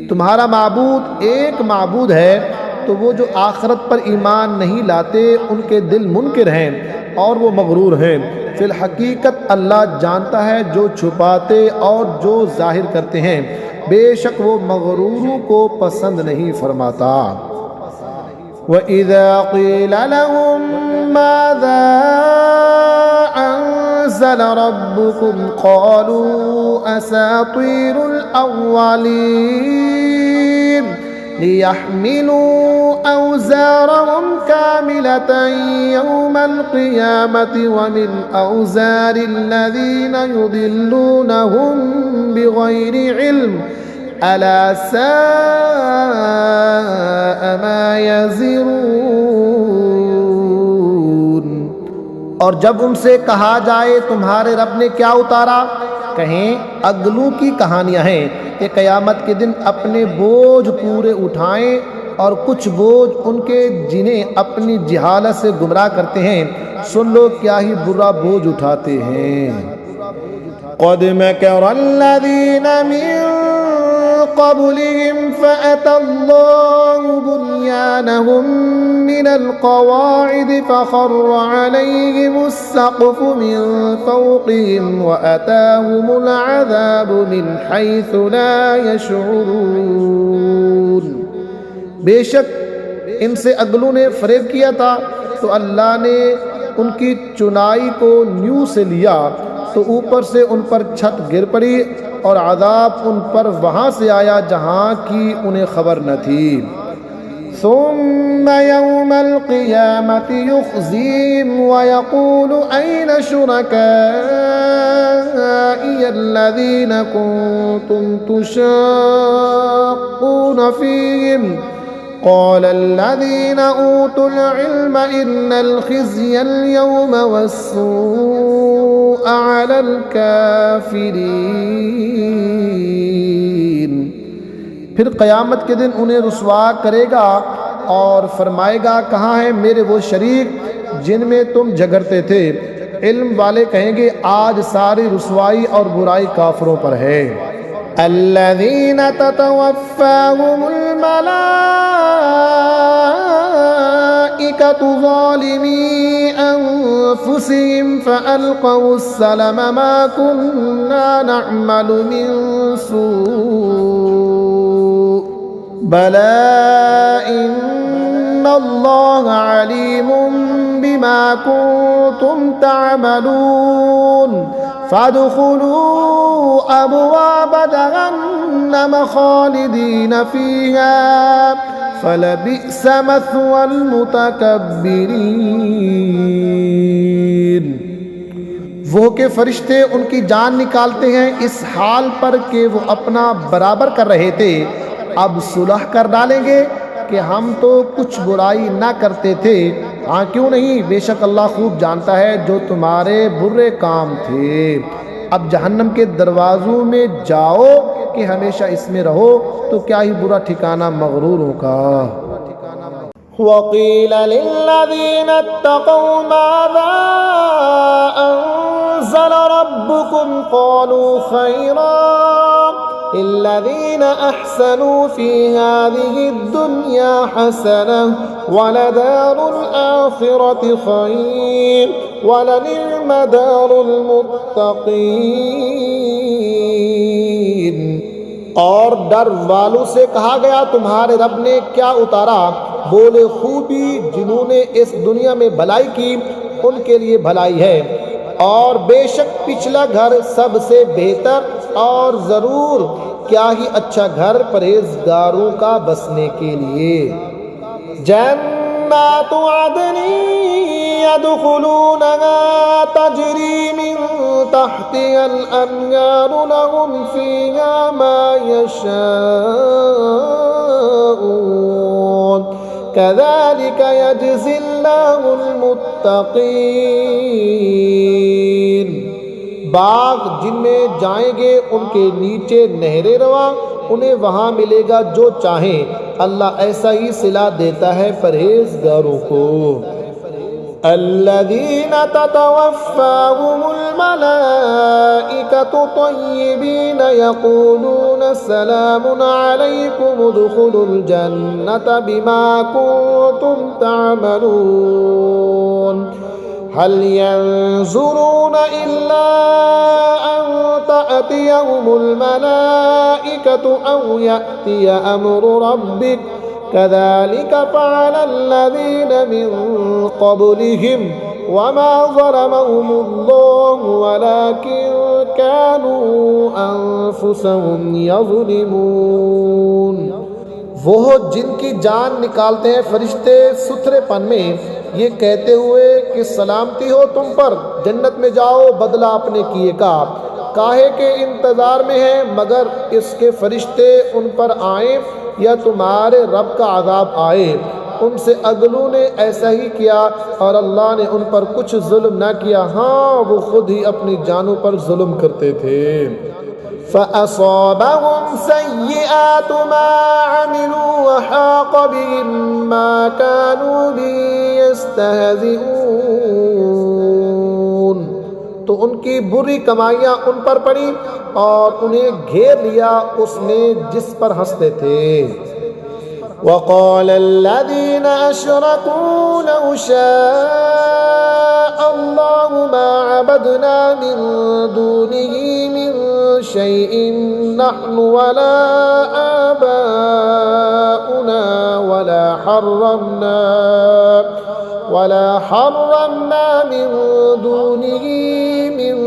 तुम्हारा माबूद एक माबूद है, तो वो जो आखिरत पर ईमान नहीं लाते उनके दिल मुनकिर हैं और वो मगरूर हैं। फिल हकीकत अल्लाह जानता है जो छुपाते और जो जाहिर करते हैं, बेशक वो मगरूरों को पसंद नहीं फरमाता। वइज़ा क़ील लहुम माज़ा अंज़ल रब्बुकुम क़ालू असातीरुल अव्वलीन लियहमिलू औज़ारहुम कामिलतन यौमल क़ियामति व मिन औज़ारिल्लज़ीना युदिल्लूनहुम बिग़ैरि इल्म अला साअ मा यज़िरून। और जब उनसे कहा जाए तुम्हारे रब ने क्या उतारा, कहें अगलू की कहानियां हैं कि क़यामत के दिन अपने बोझ पूरे उठाएं और कुछ बोझ उनके जिन्हें अपनी जहालत से गुमराह करते हैं, सुन लो क्या ही बुरा बोझ उठाते हैं। क़द मकरल्लज़ीन मिन क़ब्लिहिम फ़अतल्लाहु बुन्यानहुम मिनल क़वाइद फ़ख़र्र अलैहिमुस्सक़्फ़ु मिन फ़ौक़िहिम व अताहुमुल अज़ाबु मिन हैसु ला यशउरून। बेशक इनसे अगलों ने फरेब किया था तो अल्लाह ने उनकी चुनाई को न्यू से लिया तो ऊपर से उन पर छत गिर पड़ी और अज़ाब उन पर वहाँ से आया जहाँ की उन्हें खबर न थी। सुम्मा यौमल क़ियामति युख़ज़ीहिम व यक़ूलु ऐन शुरकाई अल्लज़ीना कुन्तुम तुशाक़्क़ून फ़ीहिम क़ाल अल्लज़ीना ऊतुल इल्म इन्नल ख़िज़्य अल-यौम वस्सूअ अलल काफ़िरीन। फिर क़यामत के दिन उन्हें रुसवा करेगा और फरमाएगा कहाँ हैं मेरे वो शरीक जिनमें तुम झगड़ते थे। इल्म वाले कहेंगे आज सारी रुसवाई और बुराई काफिरों पर है। अल्लज़ीना ततवफ़्फ़ाहुमुल मलाइकतु ज़ालिमी अन्फुसिहिम फ़अल्क़ौस्सलम मा कुन्ना नअमलु मिन सूअ बला इन्नल्लाहा अलीमुम बिमा कुन्तुम तअमलून फ़अद्ख़ुलू अब्वाब जहन्नम ख़ालिदीन फ़ीहा फ़लबिअस मथवल मुतकब्बिरीन। वो के फरिश्ते उनकी जान निकालते हैं इस हाल पर कि वो अपना बराबर कर रहे थे, अब सुलह कर डालेंगे कि हम तो कुछ बुराई ना करते थे। हाँ क्यों नहीं, बेशक अल्लाह खूब जानता है जो तुम्हारे बुरे काम थे। अब जहन्नम के दरवाज़ों में जाओ कि हमेशा इसमें रहो, तो क्या ही बुरा ठिकाना मगरूरों का। वक़ील लिल्लज़ीना इत्तक़ौ माज़ा अंज़ल रब्बुकुम क़ालू खैरा लिल्लज़ीना अहसनू फ़ी हाज़िहि दुन्या हसनह वलदारुल आखिरति खैर वलनिअम दारुल मुत्तक़ीन। और डर वालों से कहा गया तुम्हारे रब ने क्या उतारा? बोले खूबी, जिन्होंने इस दुनिया में भलाई की उनके लिए भलाई है, और बेशक पिछला घर सबसे बेहतर, और ज़रूर क्या ही अच्छा घर परहेजगारों का बसने के लिए। जन्नातु अदनी यदखुलूनहा तजरी मिन तहतिहल अन्हारु लहुम फीहा मा यशाऊन कज़ालिका यजज़िल्लाहुल मुत्तक़ीन। बाग जिनमें जाएंगे उनके नीचे नहरें रवा, उन्हें वहाँ मिलेगा जो चाहें। अल्लाह ऐसा ही सिला देता है परहेजगारों को। अल्लज़ीना ततवफ़्फ़ाहुमुल मलाइकतु तय्यिबीन यक़ूलून सलामुन अलैकुम उदख़ुलुल जन्नता बिमा कुन्तुम तअमलून हल यंज़ुरून इल्ला अन तअतियहुमुल मलाइकतु औ यअतिय अम्रु रब्बिक कज़ालिक फ़अलल्लज़ीन मिन क़ब्लिहिम वमा ज़लमहुमुल्लाहु वलाकिन कानू अनफुसहुम यज़लिमून। वो जिनकी जान निकालते हैं फरिश्ते सुथरेपन में, ये कहते हुए कि सलामती हो तुम पर, जन्नत में जाओ, बदला अपने किए का। काहे के इंतज़ार में है मगर इसके फरिश्ते उन पर आए या तुम्हारे रब का अज़ाब आए। उनसे अगलों ने ऐसा ही किया और अल्लाह ने उन पर कुछ जुल्म न किया। हाँ, वो खुद ही अपनी जानों पर जुल्म करते थे। फ़असाबहुम सय्यिआतु मा अमिलू वहाक़ बिहिम मा कानू बिही यस्तहज़िऊन। तो उनकी बुरी कमाइयाँ उन पर पड़ी और उन्हें घेर लिया उसने जिस पर हंसते थे। वक़ालल्लज़ीन अशरकू लौ शाअ अल्लाहु मा अबदना मिन दूनिही मिन शैइन नहनु वला आबाउना वला हर्रमना मिन दूनिही मिन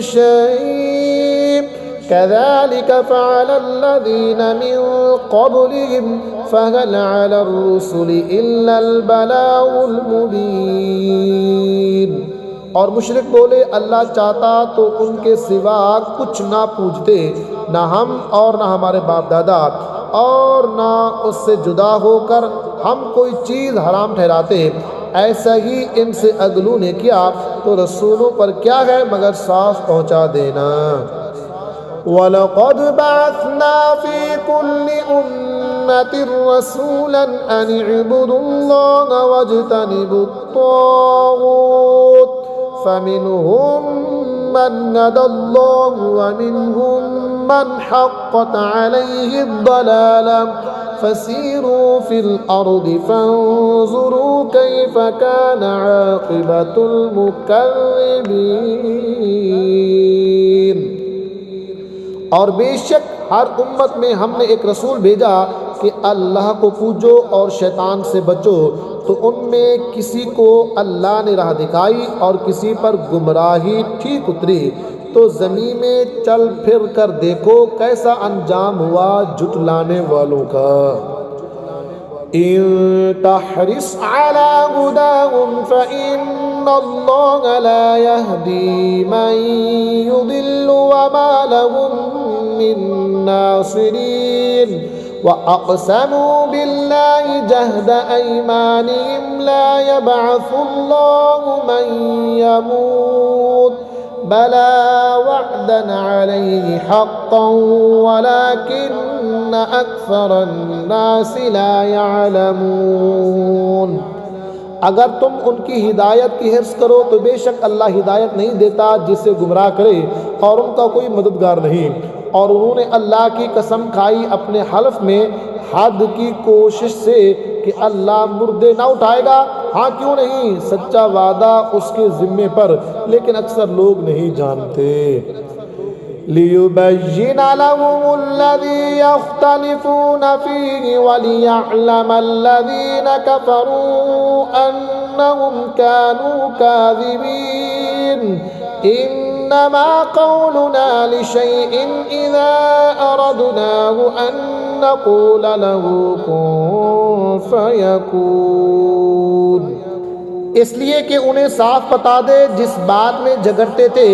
शैइन कज़ालिक फ़अलल्लज़ीन मिन क़ब्लिहिम फ़हल अला रुसुलि इल्लल बलागुल मुबीन। और मुशरिक बोले अल्लाह चाहता तो उनके सिवा कुछ ना पूजते, ना हम और ना हमारे बाप दादा, और ना उससे जुदा होकर हम कोई चीज़ हराम ठहराते। ऐसा ही इनसे अगलू ने किया, तो रसूलों पर क्या है मगर साफ पहुँचा देना। वलक़द बअसना फ़ी कुल्लि उम्मतिर रसूलन अन इअ्बुदुल्लाह वज्तनिबुत्ताग़ूत फ़मिनहुम मन हदल्लाहु व मिनहुम मन हक़्क़त अलैहिद्दलालह फ़सीरू फ़िल अर्दि फ़न्ज़ुरू कैफ़ कान आक़िबतुल मुकज़्ज़िबीन। और बेशक हर उम्मत में हमने एक रसूल भेजा कि अल्लाह को पूजो और शैतान से बचो। तो उनमें किसी को अल्लाह ने राह दिखाई और किसी पर गुमराही ठीक उतरी। तो ज़मीन में चल फिर कर देखो कैसा अंजाम हुआ जुटलाने वालों का। इन तहरिस अला हुदाहुम फ़इन्नल्लाह ला यहदी मन युदिल्लु वमा लहुम मिन नासिरीन। वअक़समू बिल्लाहि जहद अयमानिहिम ला यबअसुल्लाहु मन यमूत बला वअदन अलैहि हक़्क़न वलाकिन्न अक्सरन नासि ला यअलमून। अगर तुम उनकी हिदायत की हिर्स करो तो बेशक अल्लाह हिदायत नहीं देता जिसे गुमराह करे, और उनका कोई मददगार नहीं। और उन्होंने अल्लाह की कसम खाई अपने हल्फ में हद की कोशिश से कि अल्लाह मुर्दे ना उठाएगा। हाँ क्यों नहीं, सच्चा वादा उसके ज़िम्मे पर, लेकिन अक्सर लोग नहीं जानते। लियुबय्यिन लहुमुल्लज़ी यख्तलिफून फ़ीहि वलियअलमल्लज़ीन कफ़रू अन्नहुम कानू काज़िबीन। इन्नमा क़ौलुना लिशैइन इज़ा अरदनाहु अन नक़ूल लहू कुन फ़यकून। इसलिए कि उन्हें साफ बता दे जिस बात में झगड़ते थे,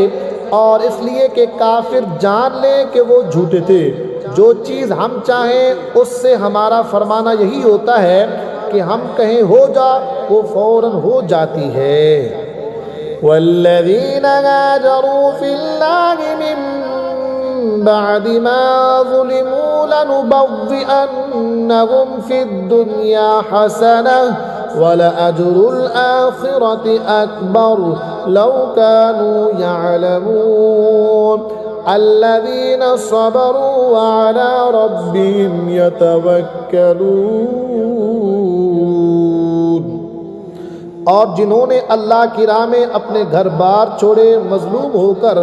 और इसलिए कि काफिर जान ले कि वो झूठे थे। जो चीज़ हम चाहें उससे हमारा फरमाना यही होता है कि हम कहें हो जा, वो फौरन हो जाती है। वल्लज़ीना हाजरू फ़िल्लाहि मिन बअदि मा ज़ुलिमू लनुबव्विअन्नहुम फ़िद्दुन्या हसनह वलअज्रुल आखिरति अकबर लौ कानू यअलमून अल्लज़ीना सबरू वअला रब्बिहिम यतवक्कलून। और जिन्होंने अल्लाह की राह में अपने घर बार छोड़े मजलूम होकर,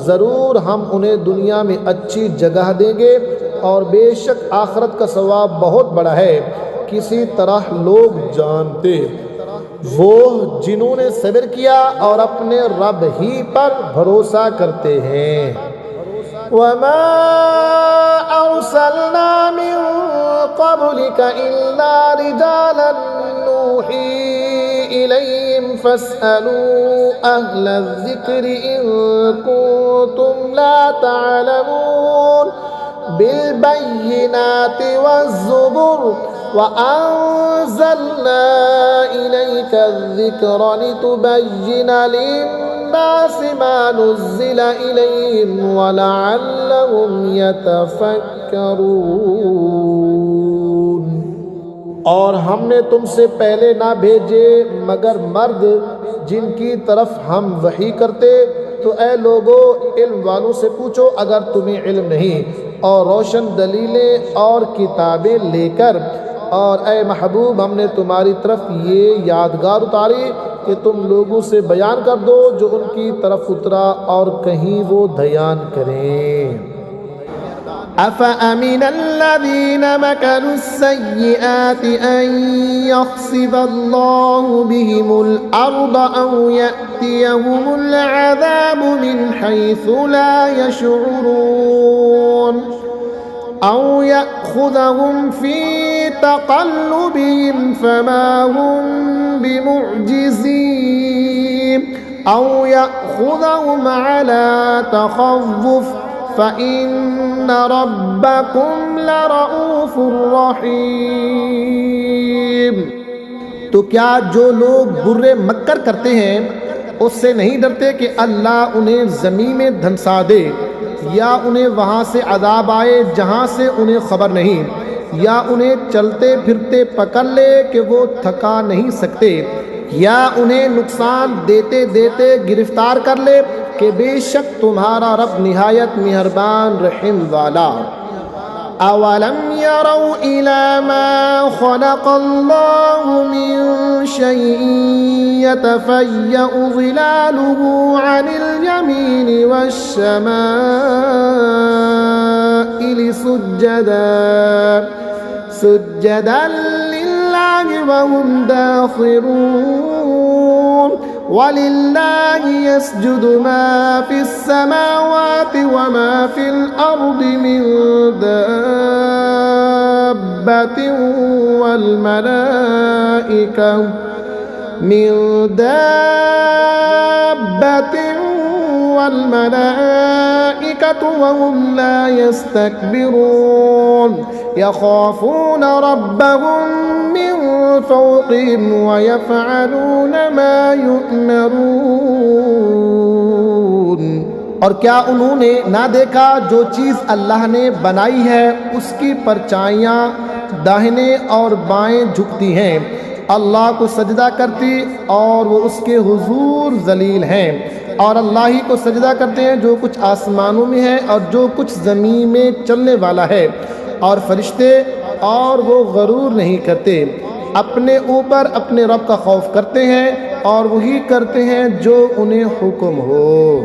ज़रूर हम उन्हें दुनिया में अच्छी जगह देंगे, और बेशक आखिरत का सवाब बहुत बड़ा है। किसी तरह लोग जानते वो जिन्होंने सब्र किया और अपने रब ही पर भरोसा करते हैं। वमा अरसलना मिन क़ब्लिका इल्ला रिजालन नूही इलैहिम फस्अलू अहला ज़िक्रि इन कुन्तुम ला तअलमून बिलबय्यिनाति वज़्ज़ुबुर वअंज़लना इलैका ज़िक्र लितुबय्यिन लिन्नासि मा नुज़्ज़िला इलैहिम वलअल्लहुम यतफ़क्करून। और हमने तुमसे पहले ना भेजे मगर मर्द जिनकी तरफ हम वही करते। तो ए लोगो, इल्म वालों से पूछो अगर तुम्हें इल्म नहीं, और रोशन दलीलें और किताबें लेकर। और ए महबूब, हमने तुम्हारी तरफ ये यादगार उतारी कि तुम लोगों से बयान कर दो जो उनकी तरफ उतरा, और कहीं वो ध्यान करें। अफ़अमिनल्लज़ीन मकरुस्सय्यिआति अन यख़सिफ़ल्लाहु बिहिमुल अर्द औ यअतियहुमुल अज़ाबु मिन हैसु ला यशऊरून औ यअख़ुज़हुम फ़ी तक़ल्लुबिहिम फ़मा हुम बिमुअजिज़ीन औ यअख़ुज़हुम अला तख़व्वुफ़ फ़इन्न रब्बकुम लरऊफ़ुर रहीम। तो क्या जो लोग बुरे मक्कर करते हैं उससे नहीं डरते कि अल्लाह उन्हें ज़मीन में धंसा दे, या उन्हें वहाँ से अज़ाब आए जहाँ से उन्हें खबर नहीं, या उन्हें चलते फिरते पकड़ ले कि वो थका नहीं सकते, या उन्हें नुकसान देते देते गिरफ्तार कर ले कि बेशक तुम्हारा रब निहायत मेहरबान रहम वाला। अवलम यरौ इला मा खलक़ल्लाहु मिन शैइन यतफ़य्यउ ज़िलालुहु अनिल यमीनि वश्शमाइलि सुज्जदन लिल्लाहि वहुम दाखिरून वलिल्लाहि यस्जुदु मा फिस्समावाति वमा फिल अर्दि मिन दाब्बतिन वल्मलाइकतु वहुम ला यस्तकबिरून यख़ाफ़ून रब्बहुम मिन फ़ौक़िहिम वयफ़अलून मा युअमरून। और क्या उन्होंने ना देखा जो चीज़ अल्लाह ने बनाई है उसकी परछाइयाँ दाहिने और बाएं झुकती हैं, अल्लाह को सजदा करती और वो उसके हुजूर जलील हैं। और अल्लाह ही को सजदा करते हैं जो कुछ आसमानों में है और जो कुछ ज़मीन में चलने वाला है, और फरिश्ते, और वो गरूर नहीं करते, अपने ऊपर अपने रब का खौफ करते हैं और वही करते हैं जो उन्हें हुक्म हो।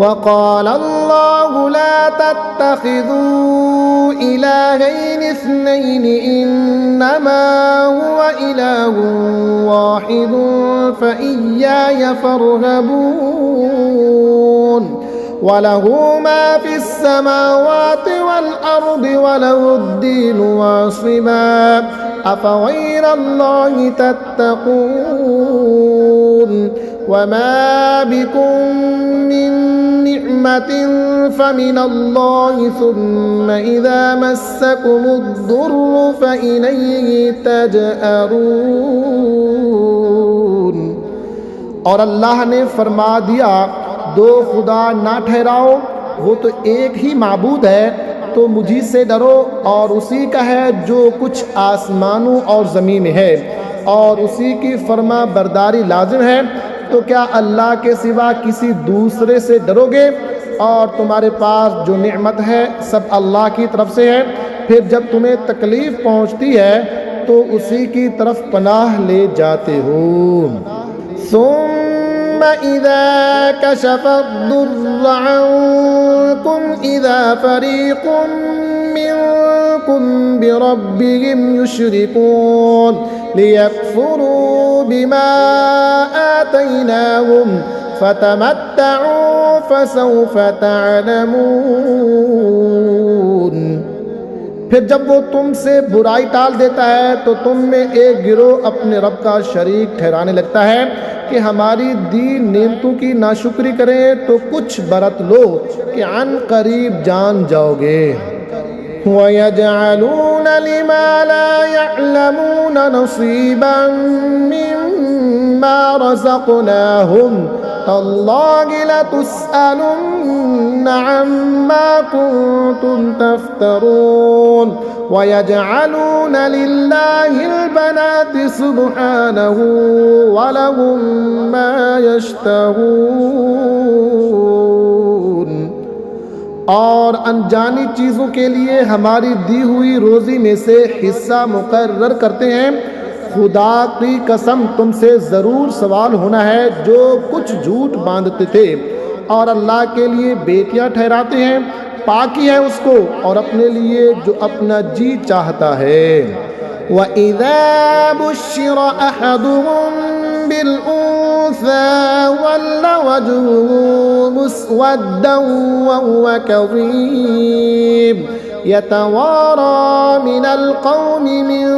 वक़ाल अल्लाहु ला तत्तखिज़ू इलाहैन इस्नैन इन्नमा हुवा इलाहुन वाहिदुन फइय्याय फर्हबून वलहु मा फिस्समावाति वल अर्दि वलहुद्दीनु वासिबा अफ़ग़ैरल्लाहि तत्तक़ून वमा बिकुम मिन निअमतिन फमिनल्लाहि सुम्मा इज़ा मस्सकुमुद्दुर्रु फ़इलैहि तजअरून। और अल्लाह ने फरमा दिया, दो खुदा ना ठहराओ, वो तो एक ही माबूद है, तो मुझी से डरो और उसी का है जो कुछ आसमानों और ज़मीन में है, और उसी की फर्मा बरदारी लाजिम है। तो क्या अल्लाह के सिवा किसी दूसरे से डरोगे? और तुम्हारे पास जो नेमत है सब अल्लाह की तरफ से है। फिर जब तुम्हें तकलीफ़ पहुँचती है तो उसी की तरफ पनाह ले जाते हो। इज़ा कशफ़द्दुर्र अन्कुम इज़ा फ़रीक़ुम मिनकुम बिरब्बिहिम युश्रिकून लियकफ़ुरू बिमा आतैनाहुम फ़तमत्तऊ फ़सौफ़ तअलमून। फिर जब वो तुमसे बुराई टाल देता है तो तुम में एक गिरोह अपने रब का शरीक ठहराने लगता है कि हमारी दी नेमतों की नाशुक्री करें तो कुछ बरत लो कि अन करीब जान जाओगे। वयजअलून लिमा ला यअलमून नसीबन मिम्मा रज़क़नाहुम तल्लाहि लतुस्अलुन्न अम्मा कुन्तुम तफ्तरून वयजअलून लिल्लाहिल बनाति सुब्हानहु वलहुम मा यश्तहून। और अनजानी चीज़ों के लिए हमारी दी हुई रोज़ी में से हिस्सा मुकर्रर करते हैं। खुदा की कसम तुमसे ज़रूर सवाल होना है जो कुछ झूठ बांधते थे और अल्लाह के लिए बेटियां ठहराते हैं। पाकी है उसको और अपने लिए जो अपना जी चाहता है। वइज़ा बुश्शिरा अहदुहुम बिल-उन्सा वल्ला वजहुहु मुस्वद्दन वहुवा कज़ीम यतवारा मिनल क़ौमि मिन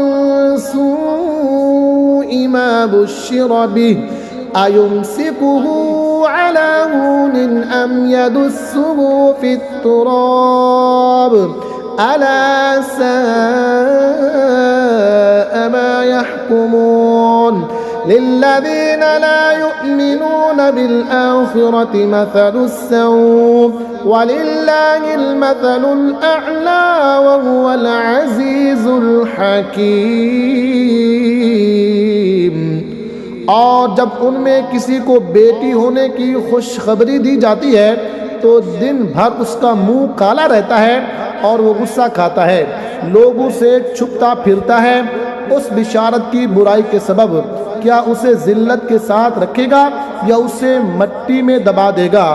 सूइ मा बुश्शिरा बिहि अयुम्सिकुहु अला हूनिन अम यदुस्सुहु फित्तुराब अला साअ मा यहकुमून। लिल्लज़ीना ला युमिनून बिल आखिरति मसलुस सऊ वलिल्लाहिल मसलुल अअला वहुवल अज़ीज़ुल हकीम। और जब उनमें किसी को बेटी होने की खुशखबरी दी जाती है तो दिन भर उसका मुंह काला रहता है और वो गुस्सा खाता है, लोगों से छुपता फिरता है। उस बिशारत की बुराई के सबब क्या उसे जिल्लत के साथ रखेगा या उसे मट्टी में दबा देगा?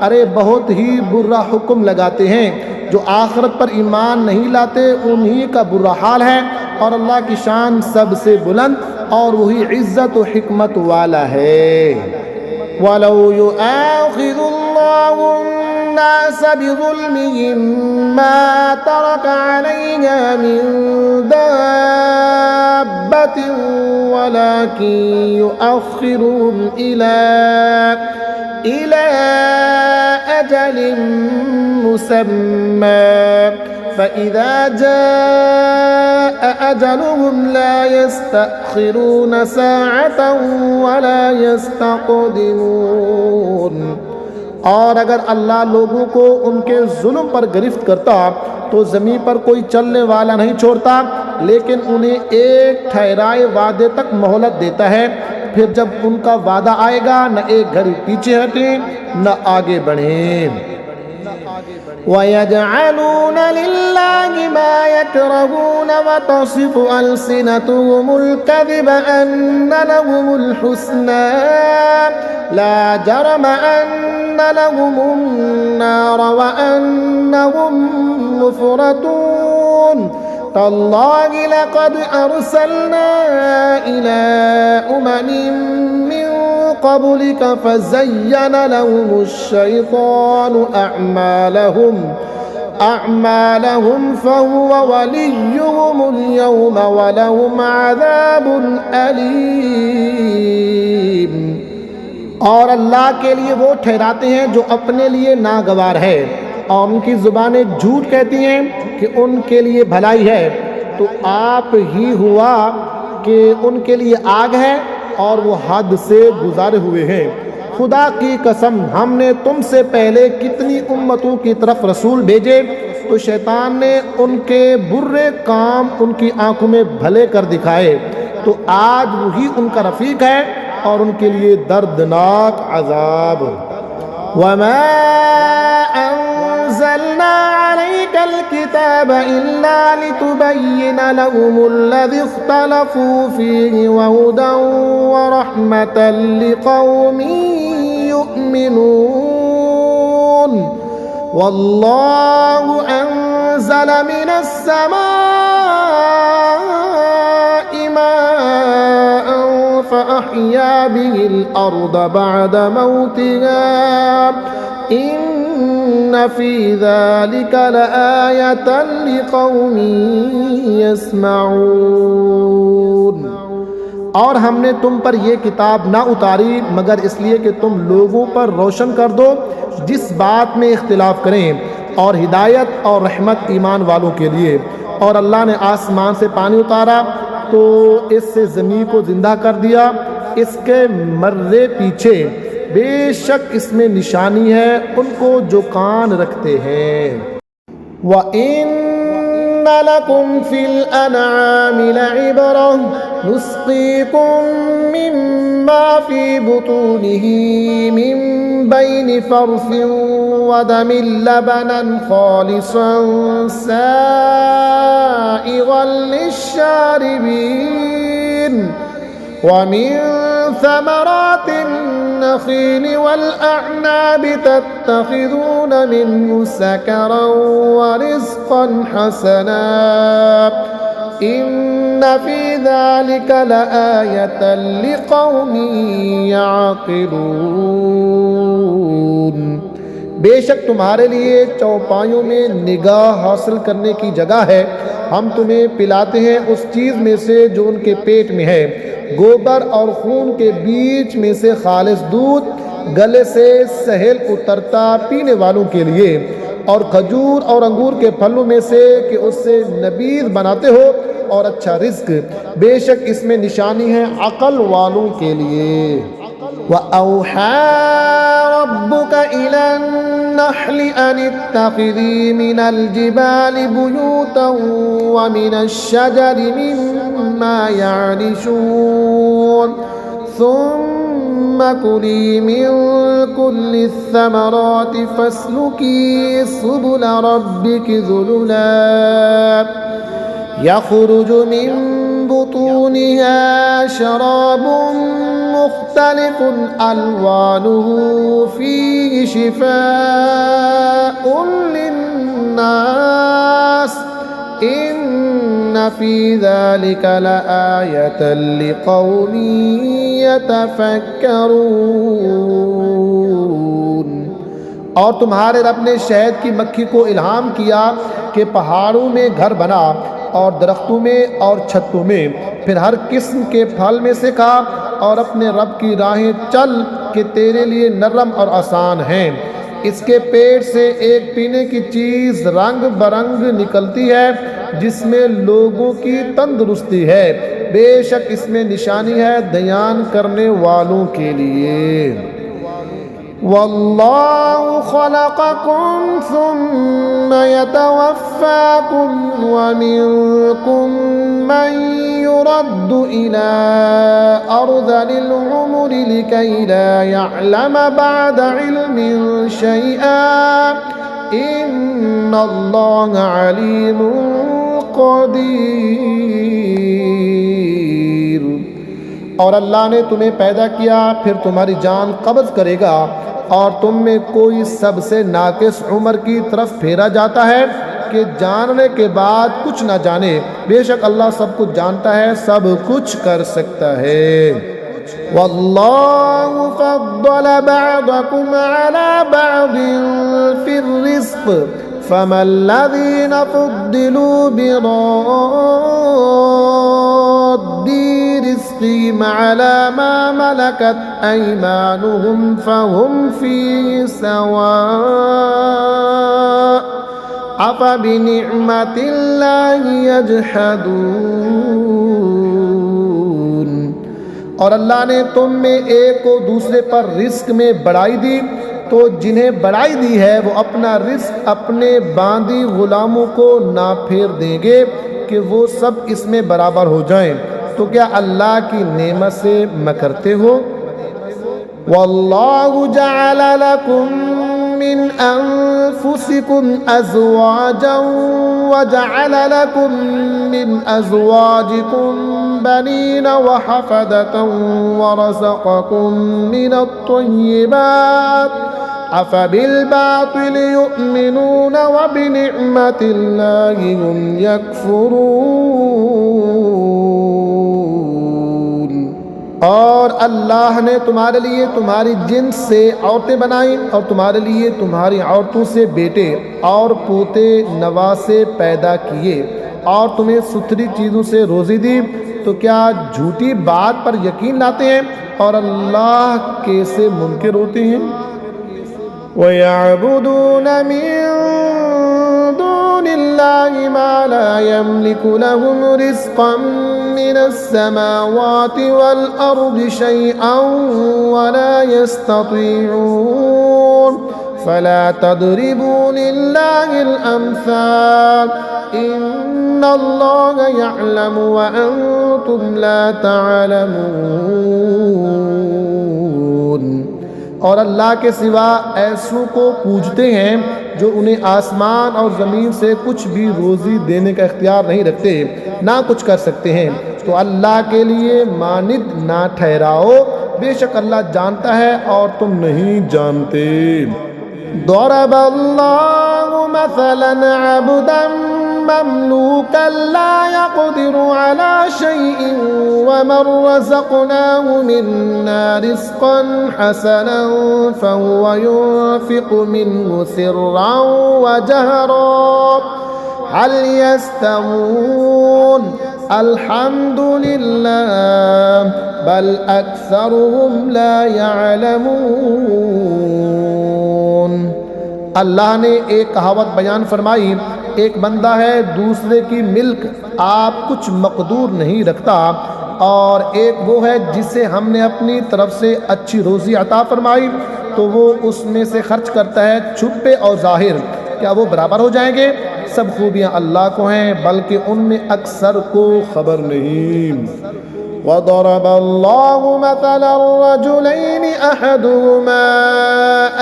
अरे बहुत ही बुरा हुक्म लगाते हैं। जो आखिरत पर ईमान नहीं लाते उन्हीं का बुरा हाल है। और अल्लाह की शान सबसे बुलंद और वही इज़्ज़त व हिकमत वाला है। वलौ युआखिज़ुल्लाहु अन्नास बिज़ुल्मिहिम मा तरक अलैहा मिन दाब्बतिन वलाकिन युअख्खिरुहुम इला अजलिन मुसम्मा फ़इज़ा जाअ अजलुहुम ला यस्तअख़िरून साअतन वला यस्तक़दिमून। और अगर अल्लाह लोगों को उनके जुल्म पर गिरफ्त करता तो ज़मीन पर कोई चलने वाला नहीं छोड़ता, लेकिन उन्हें एक ठहराए वादे तक मोहलत देता है। फिर जब उनका वादा आएगा न एक घड़ी पीछे हटें न आगे बढ़ें। वयजअलून लिल्लाहि मा यकरहून वतसिफु अलसिनतुहुमुल कज़िब अन्न लहुमुल हुस्ना ला जरम अन्न लहुमुन नार व अन्नहुम मुफ़रतून तल्लाहि लक़द अरसलना इला उममिन मिन क़ब्लिक फ़ज़य्यन लहुमुश्शैतानु अअमालहुम फ़हुव वलिय्युहुमुल यौम व लहुम अज़ाबुन अलीम। और अल्लाह के लिए वो ठहराते हैं जो अपने लिए नागवार है, और उनकी ज़ुबानें झूठ कहती हैं कि उनके लिए भलाई है। तो आप ही हुआ कि उनके लिए आग है और वो हद से गुजारे हुए हैं। खुदा की कसम, हमने तुमसे पहले कितनी उम्मतों की तरफ रसूल भेजे, तो शैतान ने उनके बुरे काम उनकी आंखों में भले कर दिखाए। तो आज वही उनका रफ़ीक है और उनके लिए दर्दनाक अज़ाब। वमा अंज़लना अलैकल किताब इल्ला लितुबय्यिन लहुमुल्लज़ी इख्तलफ़ू फ़ीहि व हुदन व रहमतन लिक़ौमिन युमिनून। वल्लाहु अंज़ल मिनस समाइ माअन फ़अह्या बिहिल अर्द बअद मौतिहा इन्न फ़ी ज़ालिका लआयतन लिक़ौमिन यस्मऊन। और हमने तुम पर यह किताब ना उतारी मगर इसलिए कि तुम लोगों पर रोशन कर दो जिस बात में इख्तिलाफ करें, और हिदायत और रहमत ईमान वालों के लिए। और अल्लाह ने आसमान से पानी उतारा तो इससे ज़मीन को ज़िंदा कर दिया, इसके मर्रे पीछे बेशक इसमें निशानी है उनको जो कान रखते हैं। व इन्ना लकुम फिल अनआमि लइब्रह नुस्क़ीकुम मिम्मा फ़ी बुतूनिही मिन बैनि फ़र्सिन व दमिन लबनन ख़ालिसन साइग़न लिश्शारिबीन व मिन समरातिन नख़ील वल अअनाब तत्तख़िज़ून मिन्हु सकरन व रिज़क़न हसना इन्न फ़ी ज़ालिका लआयतन लिक़ौमिन यअक़िलून। बेशक तुम्हारे लिए चौपाइयों में निगाह हासिल करने की जगह है। हम तुम्हें पिलाते हैं उस चीज़ में से जो उनके पेट में है, गोबर और खून के बीच में से खालिस दूध, गले से सहल उतरता पीने वालों के लिए, और खजूर और अंगूर के फलों में से कि उससे नबीज़ बनाते हो, और अच्छा रिज़्क। बेशक इसमें निशानी है अक़ल वालों के लिए। व औहा रब्बुका इलन नहलि अन इत्तख़िज़ी मिनल जिबालि बुयूतन व मिनश शजरि मिम्मा यारिशून सुम्मा कुली मिन कुल्लि समराति फस्लुकी सुबुल रब्बिकी ज़ुलुला यख़रुजु मिन बुतूनिहा शराबुन मुख्तलिफुन अलवानुहु फ़ीहि शिफ़ाउन लिन्नास इन्न फ़ी ज़ालिका लआयतन लिक़ौमिन यतफ़क्करून। और तुम्हारे रब ने शहद की मक्खी को इल्हाम किया कि पहाड़ों में घर बना और दरख्तों में और छतों में, फिर हर किस्म के फल में से खा और अपने रब की राहें चल कि तेरे लिए नरम और आसान हैं। इसके पेट से एक पीने की चीज़ रंग बरंग निकलती है जिसमें लोगों की तंदुरुस्ती है। बेशक इसमें निशानी है दयान करने वालों के लिए। वल्लाहु खलक़कुम सुम्मा यतवफ़्फ़ाकुम व मिनकुम मन युरद्दु इला अर्ज़लिल उमरि लिकै ला यअलम बअद इल्मिन शैअन इन्नल्लाह अलीमुन कदीर। और अल्लाह ने तुम्हें पैदा किया, फिर तुम्हारी जान कब्ज़ करेगा और तुम में कोई सबसे नाकिस उम्र की तरफ फेरा जाता है कि जानने के बाद कुछ ना जाने। बेशक अल्लाह सब कुछ जानता है, सब कुछ कर सकता है। वल्लाहु फद्दल बअदकुम अला बअदिन फिर्रिज़्क़ फमल्लज़ीना फुद्दिलू बिरद्दि रिज़्क़िहिम अला मा मलकत अयमानुहुम फहुम फ़ीहि सवा अफ़बिनिअमतिल्लाहि यजहदून। और अल्लाह ने तुम में एक को दूसरे पर रिस्क में बढ़ाई दी, तो जिन्हें बढ़ाई दी है वो अपना रिस्क अपने बांदी गुलामों को ना फेर देंगे कि वो सब इसमें बराबर हो जाएं। तो क्या अल्लाह की नेमत से मकरते हो? वल्लाहु जअल लकुम मिन अनफुसिकुम अज़वाजन व जअल लकुम मिन अज़वाजिकुम बनीन व हफ़दतन व रज़क़कुम मिनत-तय्यिबात अफ़बिल-बातिल यु'मिनून व बिनिअमतिल्लाहि हुम यकफ़ुरून। और अल्लाह ने तुम्हारे लिए तुम्हारी जिन्स से औरतें बनाई और तुम्हारे लिए तुम्हारी औरतों से बेटे और पोते नवासे पैदा किए और तुम्हें सुथरी चीज़ों से रोज़ी दी। तो क्या झूठी बात पर यकीन लाते हैं और अल्लाह के से मुनकिर होते हैं? वयअबुदून मिन दूनिल्लाहि मा ला यमलिकु लहुम रिज़्क़न मिनस्समावाति वल अर्दि शैअन वला यस्ततीऊन फला तदरिबू लिल्लाहिल अम्साल इन्नल्लाह यअलमु व अंतुम ला तअलमून। और अल्लाह के सिवा ऐसों को पूजते हैं जो उन्हें आसमान और ज़मीन से कुछ भी रोज़ी देने का इख्तियार नहीं रखते, ना कुछ कर सकते हैं। तो अल्लाह के लिए मानिद ना ठहराओ, बेशक अल्लाह जानता है और तुम नहीं जानते। दरबल्लाहु मसलन अब्दन ममलूकन ला यक़दिरु अला शैइन व मन रज़क़नाहु मिन्ना रिज़क़न हसनन फहुव युनफ़िक़ु मिन्हु सिर्रन व जहरन हल यस्तवून अल्हम्दुलिल्लाह बल अक्सरुहुम ला यअलमून। अल्लाह ने एक कहावत बयान फरमाई, एक बंदा है दूसरे की मिल्क आप कुछ मकदूर नहीं रखता, और एक वो है जिसे हमने अपनी तरफ से अच्छी रोज़ी अता फरमाई तो वो उसमें से खर्च करता है छुपे और ज़ाहिर। क्या वो बराबर हो जाएंगे? सब खूबियाँ अल्लाह को हैं, बल्कि उनमें अक्सर को खबर नहीं। वदरबल्लाहु मसलन रजुलैनि अहदुहुमा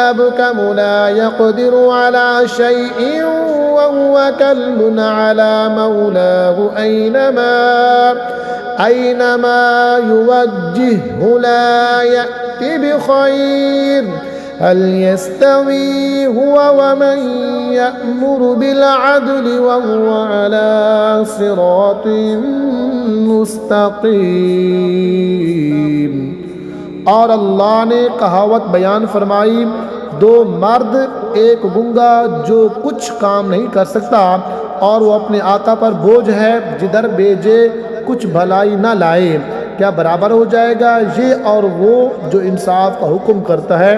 अबकमु ला यक़दिरु अला शैइन व हुवा कल्बुन अला मौलाहु ऐनमा युवज्जिहहु ला यअति बिखैर हल यस्तवी हुवा व मन यअमुरु बिल अदलि व हुवा अला सिरातिन मुस्तक़ीम। और अल्लाह ने कहावत बयान फरमाई, दो मर्द एक गूंगा जो कुछ काम नहीं कर सकता और वो अपने आका पर बोझ है, जिधर भेजे कुछ भलाई न लाए, क्या बराबर हो जाएगा ये और वो जो इंसाफ का हुक्म करता है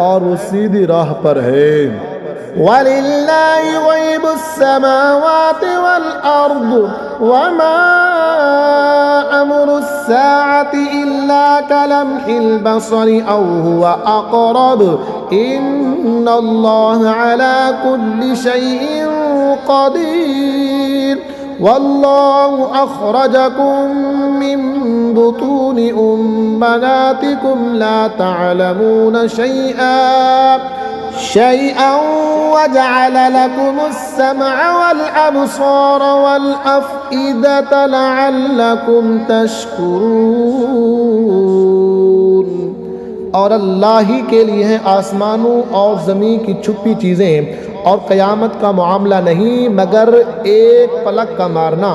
और वो सीधी राह पर है। वलिल्लाहि गैबुस समावाति वल अर्द वमा अम्रुस साअति इल्ला कलम्हिल बसरि औ हुवा अक़रब इन्नल्लाहा अला कुल्लि शैइन क़दीर वल्लाहु अख़रजकुम मिन बुतूनि उम्महातिकुम ला तअलमून शैअन शैअन वजअल लकुमुस्समअ वल अबसार वल अफइदत लअल्लकुम तशकुरून। और अल्लाह ही के लिए हैं आसमानों और ज़मीन की छुपी चीज़ें, और क़यामत का मामला नहीं मगर एक पलक का मारना,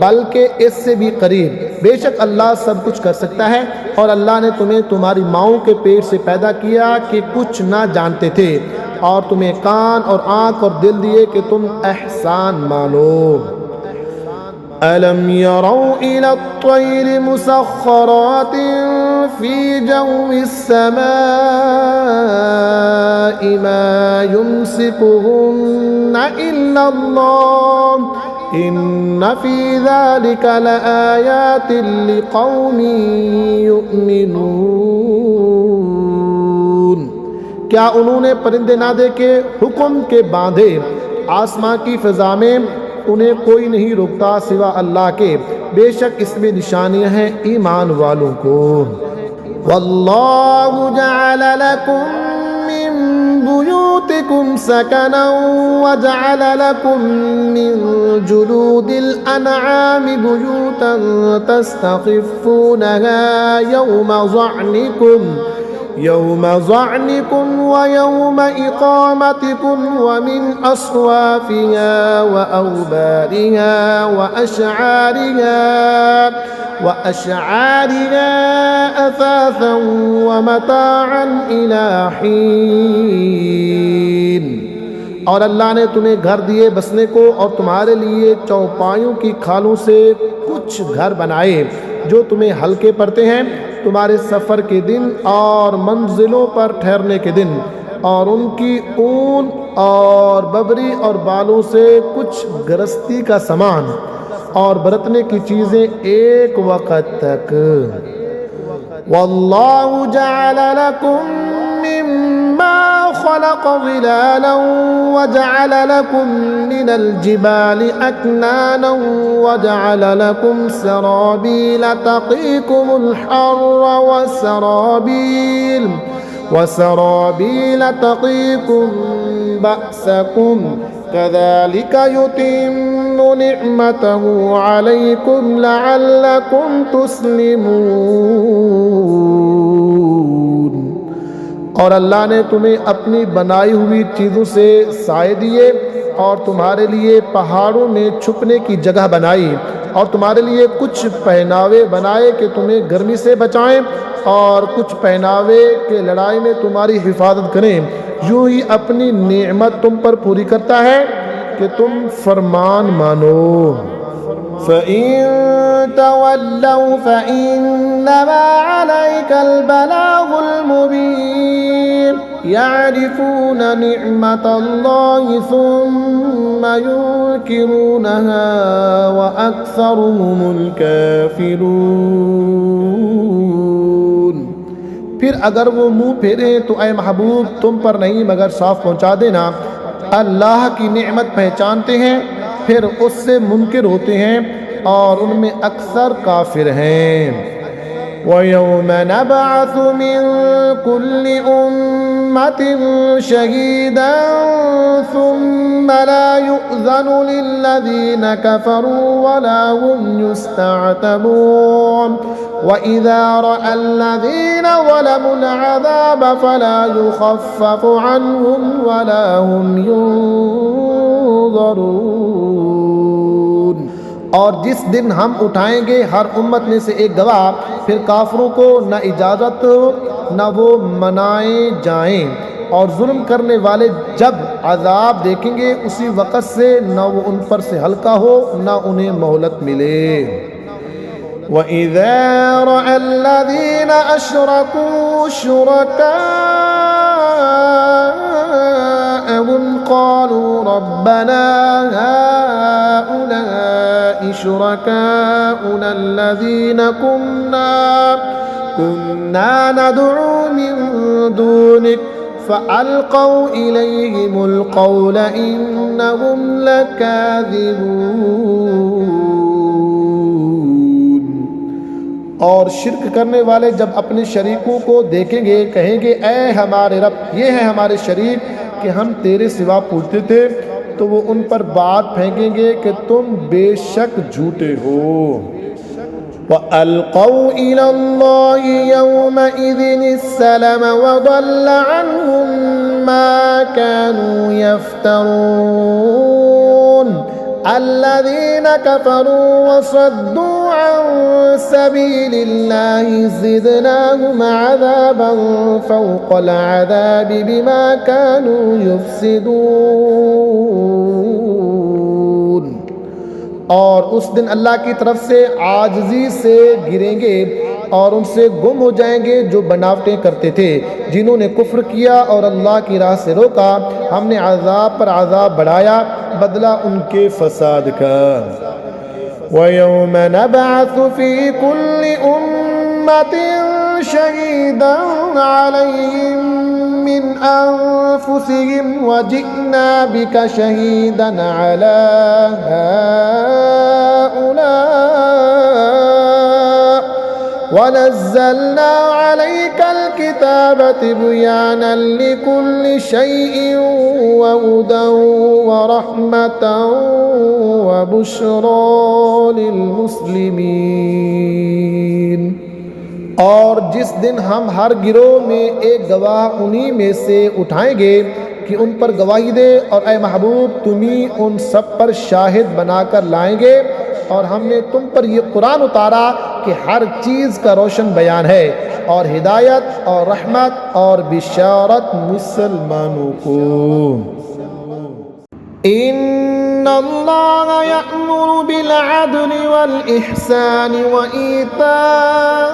बल्कि इससे भी करीब। बेशक अल्लाह सब कुछ कर सकता है, और अल्लाह ने तुम्हें तुम्हारी माओं के पेट से पैदा किया कि कुछ ना जानते थे, और तुम्हें कान और आँख और दिल दिए कि तुम एहसान मानो। अलम यरौ इला त्वैरि मुसख्खरातिन फी जव्विस समाइ मा युमसिकुहुन्ना इल्लल्लाह इन्न फी ज़ालिका लआयातिन लिक़ौमिन युमिनून। क्या उन्होंने परिंदे ना देखे हुक्म के बांधे आसमां की फ़िज़ा में, उन्हें कोई नहीं रोकता सिवा अल्लाह के। बेशक इसमें निशानियां हैं ईमान वालों को। वल्लाहु जअल लकुम मिन बुयूतिकुम सकनन व जअल लकुम मिन जुलूदिल अनआमि बुयूतन तस्तख़िफ़ूनहा यौम ज़अनिकुम व यौम इक़ामतिकुम व मिन अस्वाफ़िहा व औबारिहा व अशआरिहा असासन व मताअन इला हीन। और अल्लाह ने तुम्हें घर दिए बसने को, और तुम्हारे लिए चौपायों की खालों से कुछ घर बनाए जो तुम्हें हल्के पड़ते हैं तुम्हारे सफ़र के दिन और मंजिलों पर ठहरने के दिन, और उनकी ऊन और बबरी और बालों से कुछ गृहस्थी का सामान और बरतने की चीज़ें एक वक़्त तक। वल्लाहु जअल लकुम मिम्मा खलक़ ज़िलालन व जअल लकुम मिनल जिबालि अकनानन व जअल लकुम सराबील तक़ीकुमुल हर्र व सराबील तक़ीकुम बअसकुम कज़ालिका युतिम्मु निअमतहु अलैकुम लअल्लकुम तुस्लिमून। और अल्लाह ने तुम्हें अपनी बनाई हुई चीज़ों से साए दिए, और तुम्हारे लिए पहाड़ों में छुपने की जगह बनाई, और तुम्हारे लिए कुछ पहनावे बनाए कि तुम्हें गर्मी से बचाएं, और कुछ पहनावे के लड़ाई में तुम्हारी हिफाजत करें। यूं ही अपनी नेमत तुम पर पूरी करता है कि तुम फरमान मानो। फ़इन तवल्लौ फ़इन्नमा अलैकल बलागुल मुबीन यअरिफून निअमतल्लाहि सुम्मा युनकिरूनहा व अक्सरुहुमुल काफ़िरून। फिर अगर वो मुँह फेरे तो ऐ महबूब तुम पर नहीं मगर साफ पहुँचा देना। अल्लाह की नेमत पहचानते हैं फिर उससे मुनकिर होते हैं, और उनमें अक्सर काफिर हैं। वयौम नबअसु मिन कुल्लि उम्मतिन शहीदन सुम्मा ला युअज़नु लिल्लज़ीना कफ़रू वला हुम युस्तअतबून वइज़ा रअल्लज़ीना ज़लमुल अज़ाब फला युख़फ़फ़ु अन्हुम वला हुम युनज़रून। और जिस दिन हम उठाएंगे हर उम्मत में से एक गवाह, फिर काफिरों को न इजाज़त न वो मनाए जाएं, और जुल्म करने वाले जब अजाब देखेंगे उसी वक़्त से न वो उन पर से हल्का हो न उन्हें मोहलत मिले। वइज़ा रअल्लज़ीना अशरकू शुरकाअहुम क़ालू रब्बना हाउलाइ शुरकाउना अल्लज़ीना कुन्ना नद'ू मिन दूनिक फ़अल्क़ौ इलैहिमुल क़ौल इन्नहुम लकाज़िबून। और शिर्क करने वाले जब अपने शरीकों को देखेंगे कहेंगे ऐ हमारे रब, ये है हमारे शरीक कि हम तेरे सिवा पूछते थे, तो वो उन पर बात फेंकेंगे कि तुम बेशक झूठे हो। वअल्क़ौ इलल्लाहि यौमइज़िनिस्सलम वज़ल्ल अन्हुम मा कानू यफ्तरून अल्लज़ीना कफ़रू वसद्दू अन सबीलिल्लाहि ज़िदनाहुम अज़ाबन फ़ौक़ल अज़ाबि बिमा कानू युफ़सिदून। और उस दिन अल्लाह की तरफ से आजिज़ी से गिरेंगे और उनसे गुम हो जाएंगे जो बनावटें करते थे, जिन्होंने कुफ्र किया और अल्लाह की राह से रोका। हमने अज़ाब पर अज़ाब बढ़ाया, बदला उनके फसाद का। वयौम नबअसु फी कुल्लि उम्मतिन शहीदन अलैहिम मिन अनफुसिहिम वजिअना बिका शहीदन अला हाउला वनज़्ज़लना अलैकल किताब तिबयानन लिकुल्लि शैइन वहुदन वरहमतन वबुश्रा लिलमुस्लिमीन। और जिस दिन हम हर गिरोह में एक गवाह उन्हीं में से उठाएंगे कि उन पर गवाही दे, और ए महबूब तुम्ही उन सब पर शाहिद बनाकर लाएंगे। और हमने तुम पर ये कुरान उतारा कि हर चीज़ का रोशन बयान है और हिदायत और रहमत और बिशारत मुसलमानों को। इन्नल्लाह यअमुरु बिल अदलि वल इहसानि व ईताइ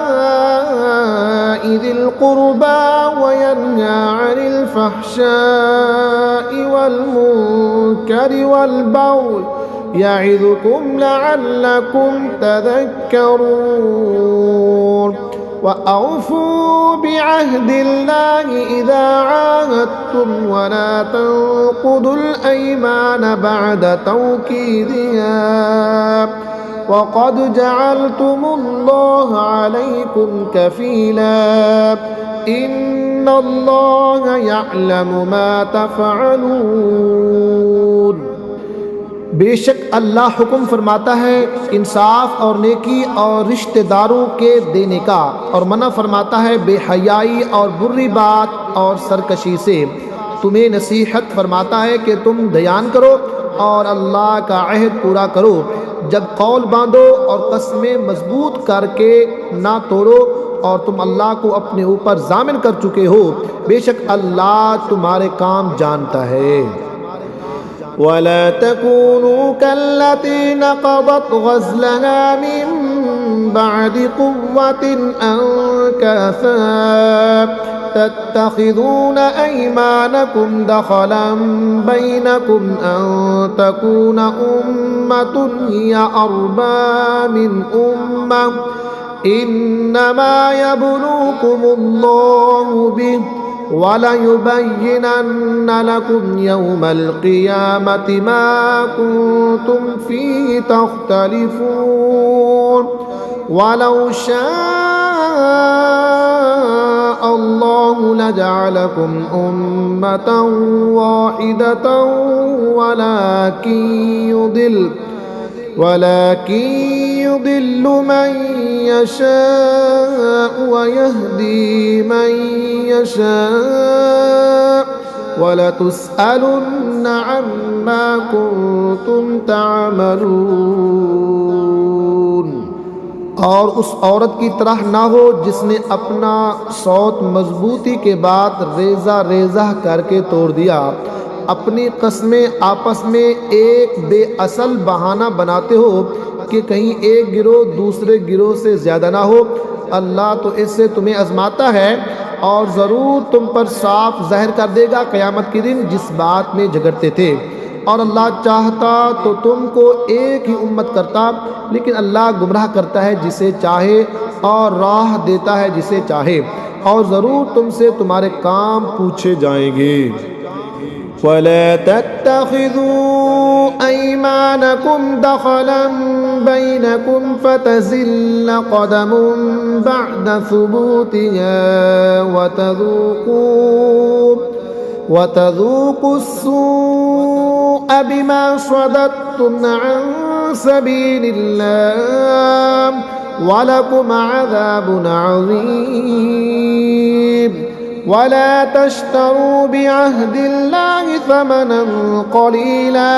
ज़िल क़ुरबा व यन्हा अनिल फ़हशाइ वल मुनकरि वल बग़य यइज़ुकुम लअल्लकुम तज़क्करून। वअऊफ़ू बिअहदिल्लाहि इज़ा आहादतुम वला तंक़ुदुल अयमान बअद तौकीदिहा वक़द जअलतुमुल्लाह अलैकुम कफ़ीला इन्नल्लाह यअलमु मा तफ़अलून। बेशक अल्लाह हुक्म फरमाता है इंसाफ और नेकी और रिश्तेदारों के देने का, और मना फरमाता है बेहयाई और बुरी बात और सरकशी से। तुम्हें नसीहत फरमाता है कि तुम दयान करो और अल्लाह का अहद पूरा करो। जब कौल बांधो और कस्में मजबूत करके ना तोड़ो, और तुम अल्लाह को अपने ऊपर जामिन कर चुके हो। बेशक अल्लाह तुम्हारे काम जानता है। वला तकूनू कल्लती नक़दत ग़ज़लहा मिन बअदि क़ुव्वतिन अंकासा तत्तख़िज़ून अयमानकुम दख़लन बैनकुम अन तकून उम्मतुन हिय अर्बा मिन उम्मह इन्नमा यब्लूकुमुल्लाहु बिहि वलयुबय्यिनन्न लकुम यौमल क़ियामति मा कुन्तुम फ़ीहि तख़्तलिफ़ून। वलौ शाअ अल्लाहु लजअलकुम उम्मतन वाहिदतन वलाकिन युदिल्लु मन यशाअ व यहदी मन यशाअ वलतुस्अलुन्न अम्मा कुन्तुम तअमलून। और उस औरत की तरह ना हो जिसने अपना सौत मजबूती के बाद रेजा रेजा करके तोड़ दिया। अपनी कस्में आपस में एक बेअसल बहाना बनाते हो कि कहीं एक गिरोह दूसरे गिरोह से ज़्यादा ना हो। अल्लाह तो इससे तुम्हें आजमाता है और ज़रूर तुम पर साफ ज़ाहिर कर देगा क़यामत के दिन जिस बात में झगड़ते थे। और अल्लाह चाहता तो तुमको एक ही उम्मत करता, लेकिन अल्लाह गुमराह करता है जिसे चाहे और राह देता है जिसे चाहे। और ज़रूर तुमसे तुम्हारे काम पूछे जाएंगे। वला तत्तखिज़ू ऐमानकुम दखलन बैनकुम फतज़िल्ल क़दमुन बअद सुबूतिहा वतज़ूक़ुस्सूअ बिमा सदद्तुम अन सबीलिल्लाह वलकुम अज़ाबुन अज़ीम वला तश्तरू बिअहदिल्लाहि समनन क़लीला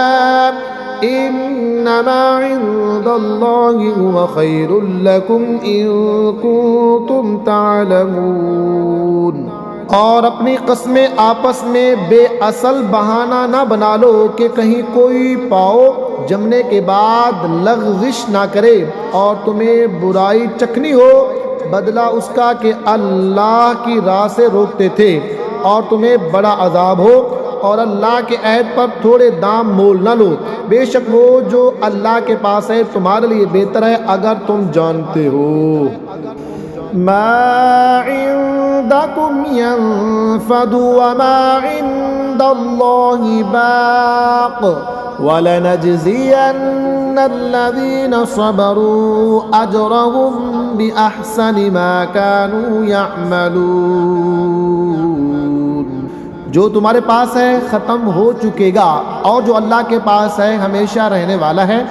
इन्नमा इंदल्लाहि हुवा खैरुल लकुम इन कुंतुम तालमून। और अपनी कस्में आपस में बेअसल बहाना ना बना लो कि कहीं कोई पाओ जमने के बाद लग़ज़िश ना करे और तुम्हें बुराई चखनी हो, बदला उसका कि अल्लाह की राह से रोकते थे और तुम्हें बड़ा अजाब हो, और अल्लाह के अहद पर थोड़े दाम मोल न लो। बेशक वो जो अल्लाह के पास है तुम्हारे लिए बेहतर है अगर तुम जानते हो। मा इंदकुम यंफदु व मा इंदल्लाहि बाक़ वलनजज़ियन्नल्लज़ीना सबरू अजरहुम बिअहसनि मा कानू यअमलून। जो तुम्हारे पास है ख़त्म हो चुकेगा और जो अल्लाह के पास है हमेशा रहने वाला है,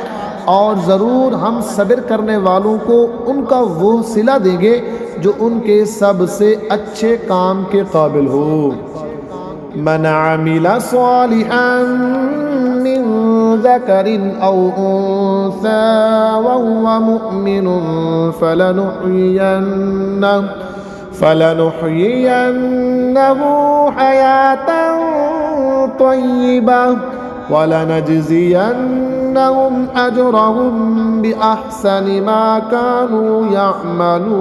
और ज़रूर हम सब्र करने वालों को उनका वो सिला देंगे जो उनके सबसे अच्छे काम के काबिल हो। मन अमिला सालिहन मिन ज़करिन औ उन्सा व हुवा मुअमिनुन फलनुहयियन्नहु हयातन तय्यिबह वलनजज़ियन्नहुम अजरहुम बिअहसनि मा कानू यअमलून।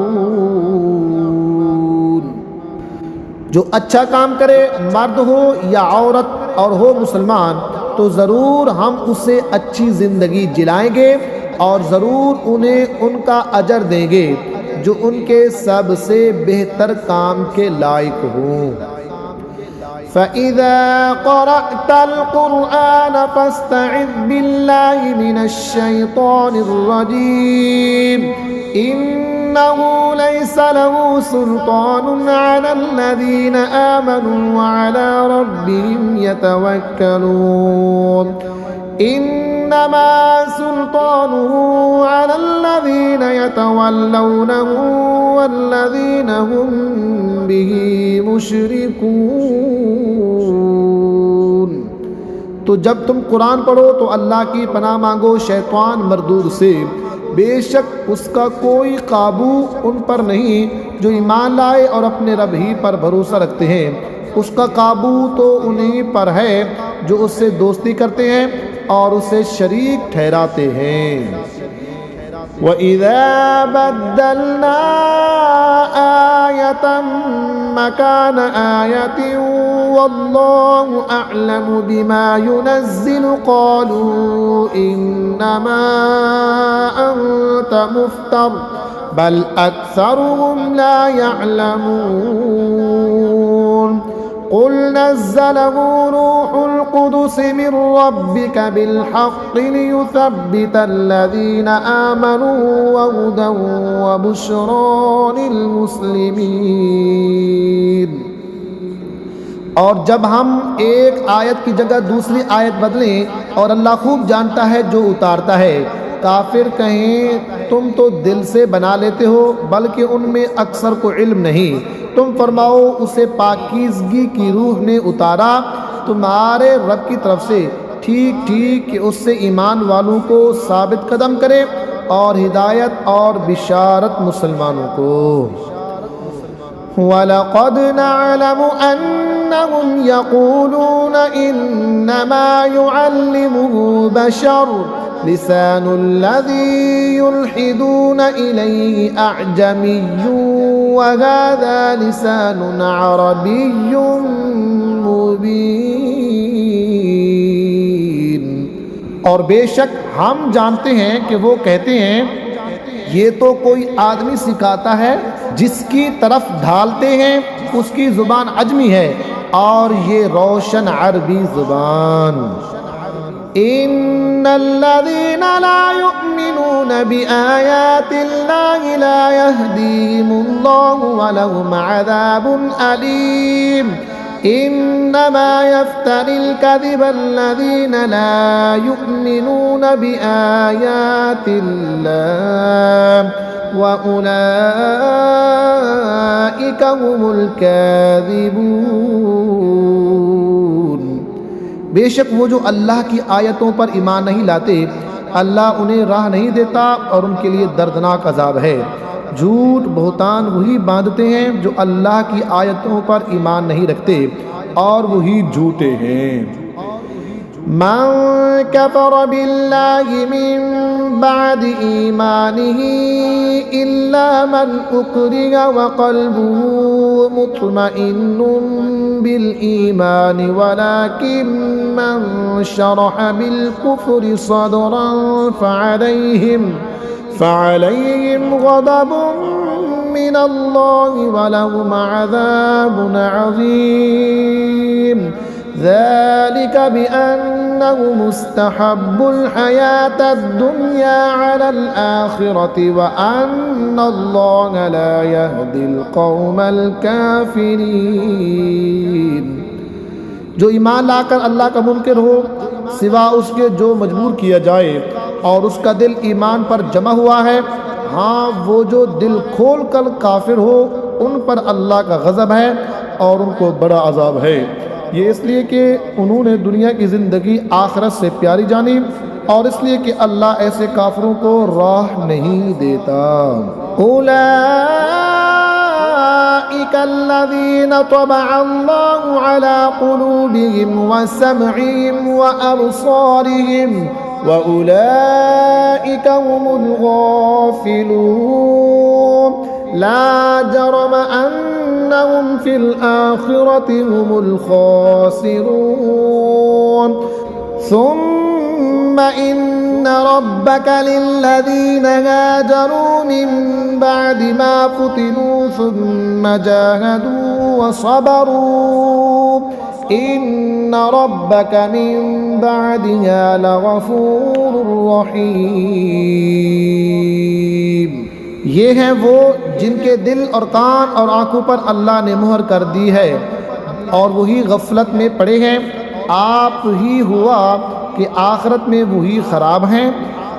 जो अच्छा काम करे, मर्द हो या औरत और हो मुसलमान, तो ज़रूर हम उसे अच्छी ज़िंदगी जिलाएंगे और ज़रूर उन्हें उनका अजर देंगे जो उनके सबसे बेहतर काम के लायक हों। फ़इज़ा क़रअतल क़ुरआन फ़स्तइज़ बिल्लाहि मिनश शैतानिर रजीम इन्नहु लैसा लहु सुल्तानुन अलल्लज़ीना आमनू व अला रब्बिहिम यतवक्कलून इन्नमा सुल्तानुहु अलल्लज़ीना यतवल्लौनहु वल्लज़ीना हुम बिही मुशरिकून। तो जब तुम कुरान पढ़ो तो अल्लाह की पनाह मांगो शैतान मरदूद से, बेशक उसका कोई काबू उन पर नहीं जो ईमान लाए और अपने रब ही पर भरोसा रखते हैं। उसका काबू तो उन्हीं पर है जो उससे दोस्ती करते हैं और उसे शरीक ठहराते हैं। वइज़ा बद्दलना आयतन मकान आयतिन वल्लाहु अअलमु बिमा युनज़्ज़िलु क़ालू इन्नमा अंत मुफ्तर बल अक्सरुहुम ला यअलमून। क़ुल नज़्ज़लहु रूहुल क़ुदुस मिन रब्बिका बिलहक़्क़ि लियुथब्बितल्लज़ीना आमनू व हुदन व बुश्रा लिलमुस्लिमीन। और जब हम एक आयत की जगह दूसरी आयत बदलें, और अल्लाह खूब जानता है जो उतारता है, काफिर कहें तुम तो दिल से बना लेते हो बल्कि उनमें अक्सर को इल्म नहीं। तुम फरमाओ उसे पाकीज़गी की रूह ने उतारा तुम्हारे रब की तरफ से ठीक ठीक कि उससे ईमान वालों को साबित कदम करे और हिदायत और बिशारत मुसलमानों को। वलक़द नअलमु अन्नहुम यक़ूलून इन्नमा युअल्लिमुहु बशर लिसानुल्लज़ी युल्हिदून इलैहि अअजमिय्युन व हाज़ा लिसानुन अरबिय्युन मुबीन। और बेशक हम जानते हैं कि वो कहते हैं ये तो कोई आदमी सिखाता है जिसकी तरफ ढालते हैं उसकी ज़ुबान अजमी है, और ये रोशन अरबी ज़ुबान। इन्नल्लज़ीना ला युमिनून बिआयातिल्लाहि ला यहदीहिमुल्लाहु व लहुम अज़ाबुन अलीम। इन्नमा यफ्तरिल कज़िबा अल्लज़ीना ला युमिनून बिआयातिल्लाह व उलाइका हुमुल काज़िबून। बेशक वो जो अल्लाह की आयतों पर ईमान नहीं लाते, अल्लाह उन्हें राह नहीं देता और उनके लिए दर्दनाक अजाब है। झूठ बहुतान वही बांधते हैं जो अल्लाह की आयतों पर ईमान नहीं रखते और वही झूठे हैं। मन कफर बिल्लाहि मिन बाद ईमानिही इल्ला मन उक्रिह व क़ल्बुहु मुत्मइन्नुन बिल ईमानि वलाकिन मन शरह बिल कुफ्रि सदरन फ़अलैहिम ग़ज़बुन मिनल्लाहि व लहुम अज़ाबुन अज़ीम। ज़ालिका बिअन्नहुम मुस्तहब्बुल हयातद दुनिया अलल आखिरति व अन्नल्लाहा ला यहदिल क़ौमल काफ़िरीन। जो ईमान लाकर अल्लाह का मुनकिर हो, सिवा उसके जो मजबूर किया जाए और उसका दिल ईमान पर जमा हुआ है, हाँ वो जो दिल खोल कर काफिर हो, उन पर अल्लाह का गज़ब है और उनको बड़ा अजाब है। ये इसलिए कि उन्होंने दुनिया की ज़िंदगी आखिरत से प्यारी जानी और इसलिए कि अल्लाह ऐसे काफिरों को राह नहीं देता। उलाइका अल्लज़ीना तबअ अल्लाहु अला क़ुलूबिहिम व समइहिम व अबसारिहिम व उलाइका हुमुल गाफ़िलून। ला जरम अन्नहुम फिल आखिरति हुमुल खासिरून। सुम्मा इन्न रब्बका लिल्लज़ीना हाजरू मिन बअदि मा फुतिनू सुम्मा जाहदू व सबरू इन्न रब्बका मिन बअदिहा लगफूरुर रहीम। ये हैं वो जिनके दिल और कान और आँखों पर अल्लाह ने मुहर कर दी है और वही गफलत में पड़े हैं। आप ही हुआ कि आखिरत में वही ख़राब हैं।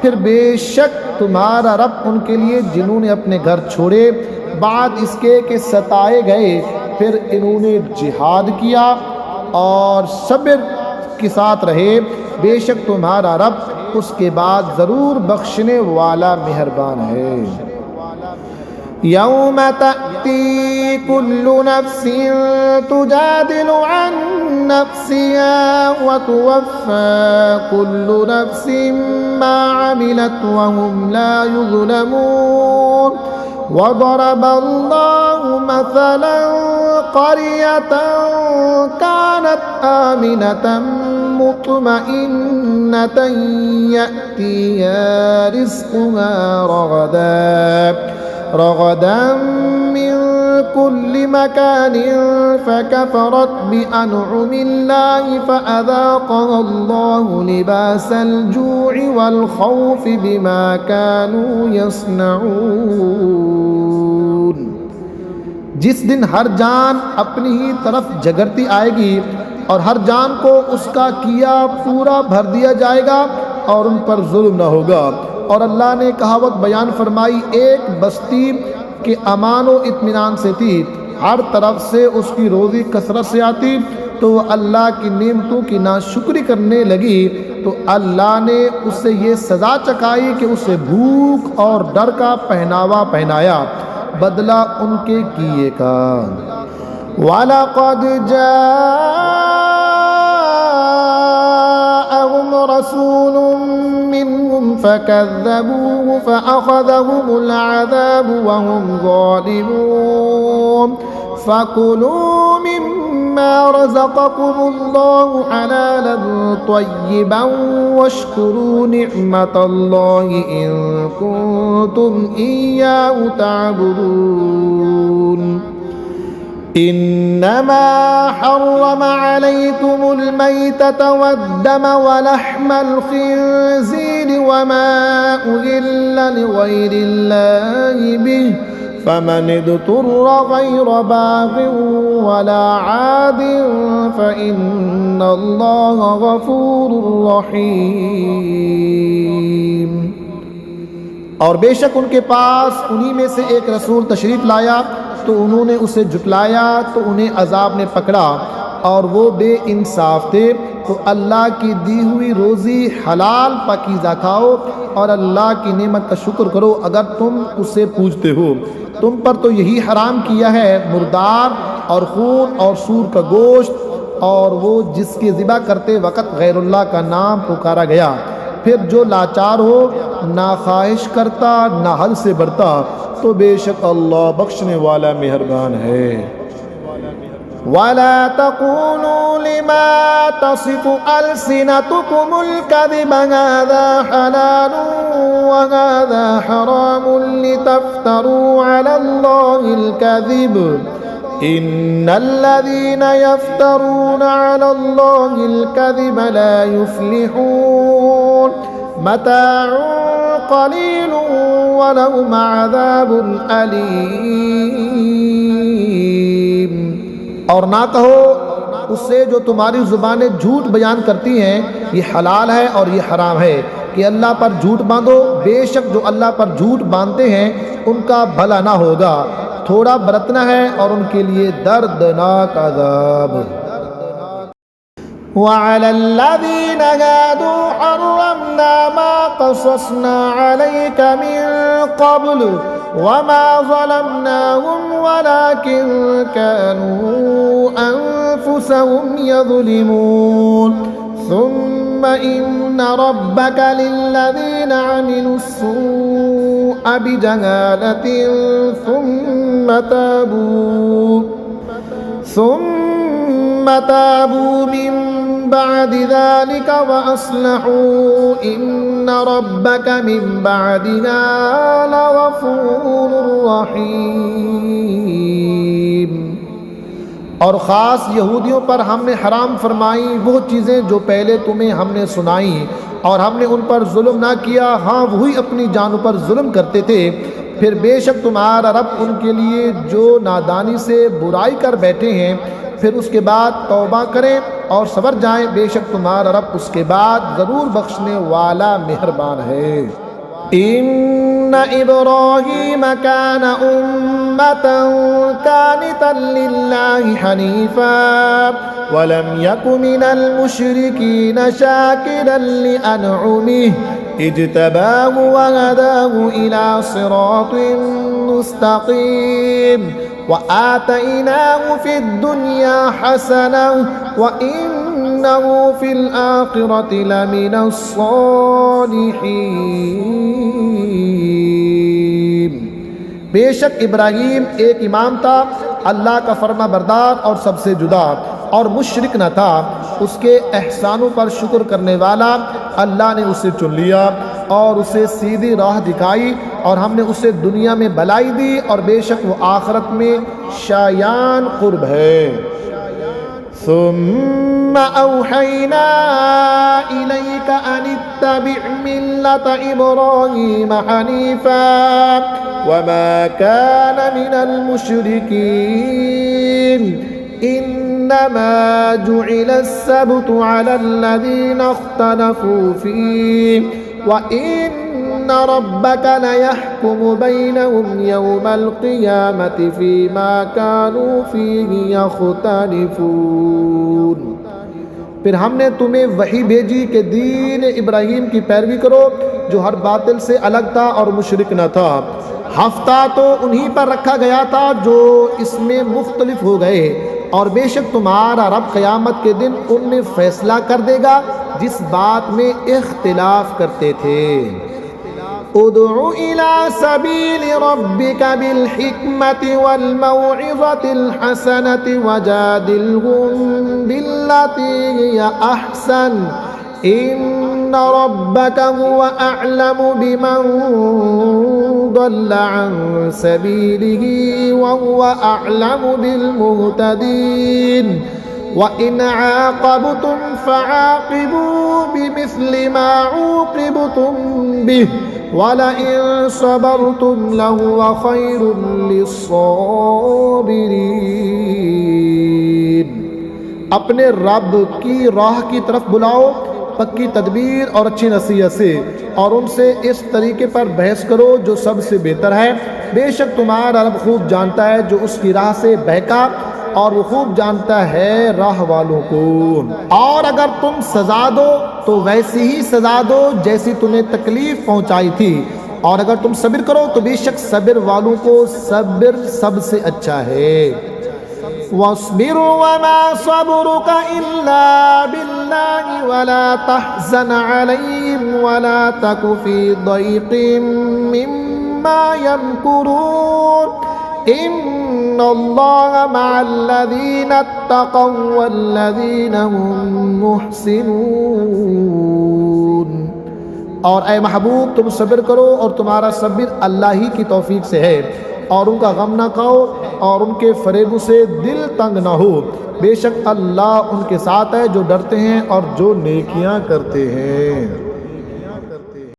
फिर बेशक तुम्हारा रब उनके लिए जिन्होंने अपने घर छोड़े बाद इसके कि सताए गए, फिर इन्होंने जिहाद किया और सब्र के साथ रहे, बेशक तुम्हारा रब उसके बाद ज़रूर बख्शने वाला मेहरबान है। यौम तअती कुल्लु नफ्सिन तुजादिलु अन नफ्सिहा व तुवफ़्फ़ा कुल्लु नफ्सिन मा अमिलत व हुम ला युज़लमून। वज़रब अल्लाहु मसलन क़रियतन कानत आमिनतन मुत्मइन्नतन यअतिहा रिज़्क़ुहा रग़दन मिन कुल्लि मकानिन फ़कफ़रत बिअनउमिल्लाहि फ़अज़ाक़हा अल्लाहु लिबासल जू'i वल ख़ौफ़ि बिमा कानू यस्नऊन। जिस दिन हर जान अपनी ही तरफ झगड़ती आएगी और हर जान को उसका किया पूरा भर दिया जाएगा और उन पर जुल्म न होगा। और अल्लाह ने कहावत बयान फरमाई, एक बस्ती के अमान व इत्मीनान से थी, हर तरफ से उसकी रोज़ी कसरत से आती, तो वह अल्लाह की नेमतों की नाशुक्री करने लगी तो अल्लाह ने उससे ये सज़ा चकाई कि उसे भूख और डर का पहनावा पहनाया, बदला उनके किए का। वलक़द जाअहुम रसूलुम मिनहुम फ़कज़्ज़बूहु फ़अख़ज़हुमुल अज़ाबु वहुम ज़ालिमून। फ़कुलू मिम्मा रज़क़कुमुल्लाहु हलालन तय्यिबन वश्कुरू निअमतल्लाहि इन कुंतुम इय्याहु तअबुदून। इन्नमा हर्रम अलैकुमुल मैतत वद्दम वलहमल खिंज़ीर वमा उहिल्ल लिगैरिल्लाहि बिहि फमन इज़्तुर्र गैर बाग़िन वला आदिन फ़इन्नल्लाह गफ़ूरुर रहीम। और बेशक उनके पास उन्हीं में से एक रसूल तशरीफ़ लाया तो उन्होंने उसे झुटलाया तो उन्हें अजाब ने पकड़ा और वो बेइंसाफ थे। तो अल्लाह की दी हुई रोज़ी हलाल पाकीज़ा खाओ और अल्लाह की नेमत का शुक्र करो अगर तुम उसे पूजते हो। तुम पर तो यही हराम किया है मुर्दार और खून और सूर का गोश्त और वो जिसके ज़िबा करते वक़्त गैरुल्लाह का नाम पुकारा गया। फिर जो लाचार हो ना ख्वाहिश करता ना हद से बढ़ता तो बेशक अल्लाह बख्शने वाला मेहरबान है। वला तक़ूलू लिमा तसिफ़ु अलसिनतुकुमुल कज़िब हाज़ा हलालुन व हाज़ा हरामुन लितफ़्तरू अलल्लाहिल कज़िब इन्नल्लज़ीना यफ़्तरूना अलल्लाहिल कज़िब ला युफ़्लिहून मताउन क़लीलुन व लहुम अज़ाबुन अलीम। और ना कहो उससे जो तुम्हारी ज़ुबानें झूठ बयान करती हैं ये हलाल है और ये हराम है कि अल्लाह पर झूठ बांधो। बेशक जो अल्लाह पर झूठ बांधते हैं उनका भला ना होगा। थोड़ा बरतना है और उनके लिए दर्दनाक अज़ाब। वअलल्लज़ीना हादू हर्रमना मा क़ससना अलैका मिन क़ब्ल वमा ज़लमनाहुम वलाकिन कानू अनफुसहुम यज़लिमून सुम्मा इन्ना रब्बका लिल्लज़ीना अमिलुस्सूअ बिजहालतिन ثم تابوا من بعد ذلك وأصلحوا إن ربك من بعدها لغفور رحيم। और ख़ास यहूदियों पर हमने हराम फरमाई वो चीज़ें जो पहले तुम्हें हमने सुनाई और हमने उन पर जुल्म ना किया। हाँ वही अपनी जानों पर जुल्म करते थे। फिर बेशक तुम्हारा रब उनके लिए जो नादानी से बुराई कर बैठे हैं फिर उसके बाद तौबा करें और सबर जाएं। बेशक तुम्हारा रब उसके बाद ज़रूर बख्शने वाला मेहरबान है। इन्ना इब्राहीम कान उम्मतन कानितन लिल्लाहि हनीफा वलम यकु मिनल मुशरिकीन शाकिरन लिअनउमिहि इज्तबाहु वहदाहु इला सिरातिन मुस्तक़ीम वआतैनाहु फिद्दुनिया हसनह वइन्नहु फिल आखिरति लमिनस सालिहीन। बेशक इब्राहीम एक इमाम था, अल्लाह का फरमा बरदार और सबसे जुदा और मुशरिक न था। उसके एहसानों पर शुक्र करने वाला अल्लाह ने उसे चुन लिया और उसे सीधी राह दिखाई और हमने उसे दुनिया में भलाई दी और बेशक वो आखिरत में शायान कुर्ब है। सुम्मा औहैना इलैका अनित्तबि' मिल्लत इब्राहीम हनीफा वमा कान मिनल मुशरिकीन इन्नमा जुइलस्सब्तु अलल्लज़ीना इख्तलफू फीह व इन्ना रब्बका लयहकुमु बैनहुम यौमल क़ियामति फ़ीमा कानू फ़ीहि यख्तलिफून। फिर हमने तुम्हें वही भेजी कि दीन इब्राहीम की पैरवी करो जो हर बातिल से अलग था और मुशरिक न था। हफ्ता तो उन्हीं पर रखा गया था जो इसमें मुख्तलिफ हो गए और बेशक तुम्हारा रब क़यामत के दिन उनमें फ़ैसला कर देगा जिस बात में इख्तिलाफ करते थे। उदउ इला सबील रब्बिका बिल हिकमति वल मौइज़तिल हसनति वजादिलहुम बिल्लती हिया अहसन इन्न रब्बका हुवा अअलमु बिमन ضل عن سبيله وهو أعلم بالمهتدين وإن عاقبتم فعاقبوا بمثل ما عوقبتم به ولئن صبرتم لهو خير लिस्साबिरीन। अपने रब की राह की तरफ बुलाओ पक्की तदबीर और अच्छी नसीहत से, और उनसे इस तरीके पर बहस करो जो सबसे बेहतर है। बेशक तुम्हारा रब खूब जानता है जो उसकी राह से बहका, और वो खूब जानता है राह वालों को। और अगर तुम सजा दो तो वैसी ही सजा दो जैसी तुम्हें तकलीफ पहुंचाई थी, और अगर तुम सब्र करो तो बेशक सब्र वालों को सब्र सबसे अच्छा है। वस्बिर वमा सबरुक इल्ला बिल्लाहि वला तहज़न अलैहिम वला तकु फी दैक़िम मिम्मा यमकुरून इन्नल्लाह मअल्लज़ीना इत्तक़व वल्लज़ीना हुम मुहसिनून। और ए महबूब तुम सब्र करो और तुम्हारा सब्र अल्लाह ही की तौफीक से है, और उनका गम ना खाओ और उनके फरेबों से दिल तंग ना हो। बेशक अल्लाह उनके साथ है जो डरते हैं और जो नेकियां करते हैं।